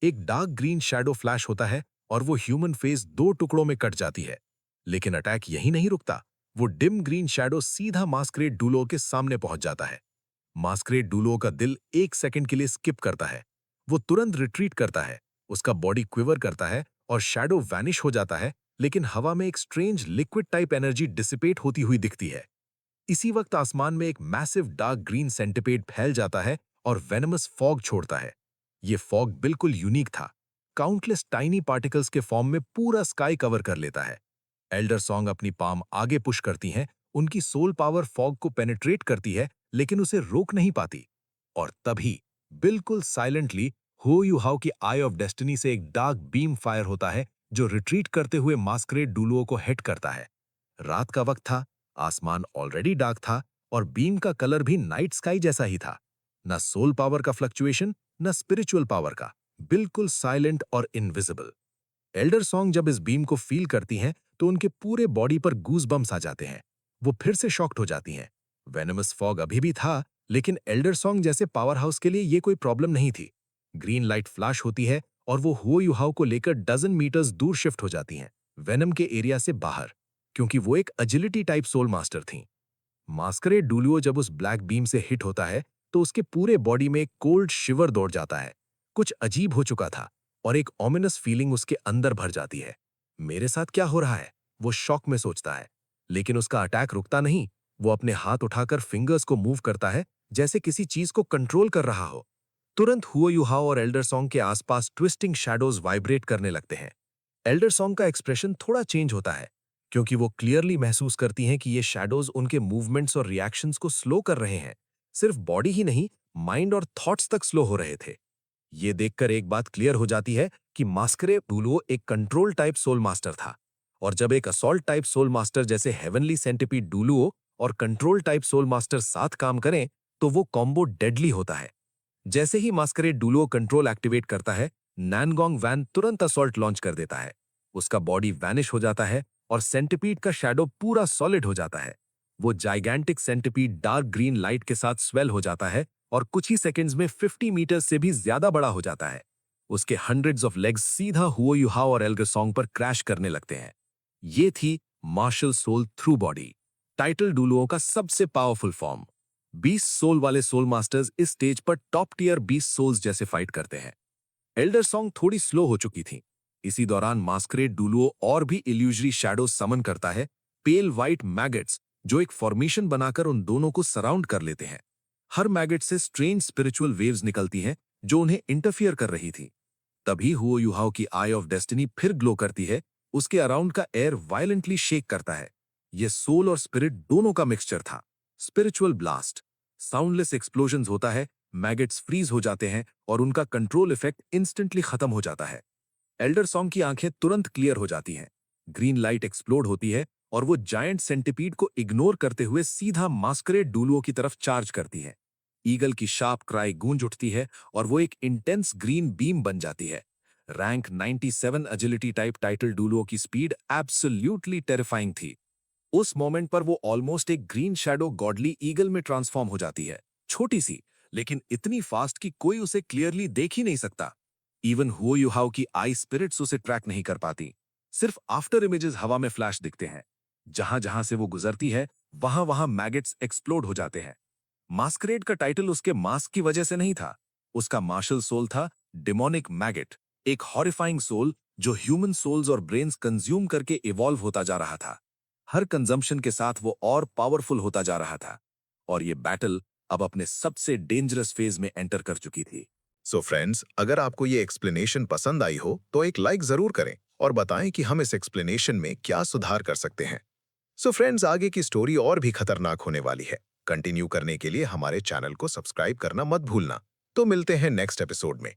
एक डार्क ग्रीन शैडो फ्लैश होता है और वो ह्यूमन फेस दो टुकड़ों में कट जाती है। लेकिन अटैक यहीं नहीं रुकता। वो डिम ग्रीन शैडो सीधा मास्करेड डुलुओ के सामने पहुंच जाता है। मास्करेड डुलुओ का दिल एक सेकंड के लिए स्किप करता है। वो तुरंत रिट्रीट करता है, उसका बॉडी क्विवर करता है और शैडो वैनिश हो जाता है, लेकिन हवा में एक strange liquid type energy dissipate होती हुई दिखती है। इसी वक्त आसमान में एक मैसिव डार्क ग्रीन सेंटिपेड फैल जाता है और वेनमस फॉग छोड़ता है। ये फॉग बिल्कुल यूनिक था। काउंटलेस टाइनी पार्टिकल्स के फॉर्म में पूरा स्काई कवर कर लेता है। एल्डर सॉन्ग अपनी पाम आगे पुश करती हैं, उनकी सोल पावर फॉग को पेनिट्रेट करती है, लेकिन उसे रोक नहीं पाती। और तभी बिल्कुल साइलेंटली हो यू हाउ की आई ऑफ डेस्टिनी से एक डार्क बीम फायर होता है, जो रिट्रीट करते हुए मास्करेड डुलुओ को हिट करता है। रात का वक्त था, आसमान ऑलरेडी डार्क था और बीम का कलर भी नाइट स्काई जैसा ही था। न सोल पावर का फ्लक्चुएशन, न स्पिरिचुअल पावर का, बिल्कुल साइलेंट और इनविजिबल। एल्डर सॉन्ग जब इस बीम को फील करती हैं तो उनके पूरे बॉडी पर गूज बम्स आ जाते हैं। वो फिर से शॉक्ड हो जाती हैं। वेनमस फॉग अभी भी था, लेकिन एल्डर सॉन्ग जैसे पावर हाउस के लिए ये कोई प्रॉब्लम नहीं थी। ग्रीन लाइट फ्लैश होती है और वो हुओ युहाओ को लेकर डजन मीटर्स दूर शिफ्ट हो जाती हैं, वेनम के एरिया से बाहर, क्योंकि वो एक एजिलिटी टाइप सोल मास्टर थीं। मास्करेड डुलुओ जब उस ब्लैक बीम से हिट होता है तो उसके पूरे बॉडी में एक कोल्ड शिवर दौड़ जाता है। कुछ अजीब हो चुका था और एक ऑमिनस फीलिंग उसके अंदर भर जाती है। मेरे साथ क्या हो रहा है, वो शॉक में सोचता है। लेकिन उसका अटैक रुकता नहीं। वो अपने हाथ उठाकर फिंगर्स को मूव करता है, जैसे किसी चीज को कंट्रोल कर रहा हो। तुरंत हुओ युहाओ और एल्डर सॉन्ग के आसपास ट्विस्टिंग शैडोज वाइब्रेट करने लगते हैं। एल्डर सॉन्ग का एक्सप्रेशन थोड़ा चेंज होता है, क्योंकि वो क्लियरली महसूस करती हैं कि ये शैडोज उनके मूवमेंट्स और रिएक्शंस को स्लो कर रहे हैं। सिर्फ बॉडी ही नहीं, माइंड और थॉट्स तक स्लो हो रहे थे। ये देखकर एक बात क्लियर हो जाती है कि मास्करेड डुलुओ एक कंट्रोल टाइप सोल मास्टर था, और जब एक असॉल्ट टाइप सोल मास्टर जैसे हेवनली सेंटिपीड डुलुओ और कंट्रोल टाइप सोल मास्टर साथ काम करें तो वो कॉम्बो डेडली होता है। जैसे ही मास्करेड डुलुओ कंट्रोल एक्टिवेट करता है, नैनगोंग वैन तुरंत असॉल्ट लॉन्च कर देता है। उसका बॉडी वैनिश हो जाता है और सेंटिपीड का शैडो पूरा सॉलिड हो जाता है। वो gigantic centipede dark green light के साथ स्वेल हो जाता है और कुछ ही सेकंड्स में 50 मीटर से भी ज्यादा बड़ा हो जाता है। उसके हंड्रेड्स ऑफ लेग्स सीधा हुओ युहाओ और एल्डर सॉन्ग पर क्रैश करने लगते हैं। ये थी martial soul through body, title डुलुओं का सबसे पावरफुल फॉर्म। 20 सोल वाले सोल मास्टर्स इस स्टेज पर टॉप टियर 20 सोल्स जैसे फाइट करते हैं। एल्डर सॉन्ग थोड़ी स्लो हो चुकी थी। इसी दौरान मास्करेड डुलुओ और भी इल्यूजरी शैडो समन करता है, पेल व्हाइट मैगेट्स, जो एक फॉर्मेशन बनाकर उन दोनों को सराउंड कर लेते हैं। हर मैगेट से स्ट्रेंज स्पिरिचुअल वेव्स निकलती हैं जो उन्हें इंटरफियर कर रही थी। तभी हुओ युहाओ की आई ऑफ डेस्टिनी फिर ग्लो करती है। उसके अराउंड का एयर वायलेंटली शेक करता है। यह सोल और स्पिरिट दोनों का मिक्सचर था। स्पिरिचुअल ब्लास्ट, साउंडलेस एक्सप्लोजन्स होता है, मैगेट्स फ्रीज हो जाते हैं और उनका कंट्रोल इफेक्ट इंस्टेंटली खत्म हो जाता है। एल्डर सॉन्ग की आंखें तुरंत क्लियर हो जाती हैं। ग्रीन लाइट एक्सप्लोड होती है और वो जायंट सेंटिपीड को इग्नोर करते हुए सीधा मास्करेड डुलुओ की तरफ चार्ज करती है। ईगल की शार्प क्राई गूंज उठती है और वो एक इंटेंस ग्रीन बीम बन जाती है। रैंक 97 एजिलिटी टाइप टाइटल डुलुओ की स्पीड एब्सोल्युटली टेरिफाइंग थी। उस मोमेंट पर वो ऑलमोस्ट एक ग्रीन शैडो गॉडली ईगल में ट्रांसफॉर्म हो जाती है। छोटी सी, लेकिन इतनी फास्ट कि कोई उसे क्लियरली देख ही नहीं सकता। इवन हुओ युहाओ की आई स्पिरिट्स उसे ट्रैक नहीं कर पाती। सिर्फ आफ्टर इमेजेस हवा में फ्लैश दिखते हैं। जहां जहां से वो गुजरती है, वहां वहां मैगेट्स एक्सप्लोड हो जाते हैं। मास्करेड का टाइटल उसके मास्क की वजह से नहीं था। उसका मार्शल सोल था डिमोनिक मैगेट, एक हॉरिफाइंग सोल जो ह्यूमन सोल्स और ब्रेन्स कंज्यूम करके इवॉल्व होता जा रहा था। हर कंजम्पशन के साथ वो और पावरफुल होता जा रहा था, और ये बैटल अब अपने सबसे डेंजरस फेज में एंटर कर चुकी थी। सो फ्रेंड्स, अगर आपको ये एक्सप्लेनेशन पसंद आई हो तो एक लाइक जरूर करें और बताएं कि हम इस एक्सप्लेनेशन में क्या सुधार कर सकते हैं। सो फ्रेंड्स, आगे की स्टोरी और भी खतरनाक होने वाली है। कंटिन्यू करने के लिए हमारे चैनल को सब्सक्राइब करना मत भूलना। तो मिलते हैं नेक्स्ट एपिसोड में।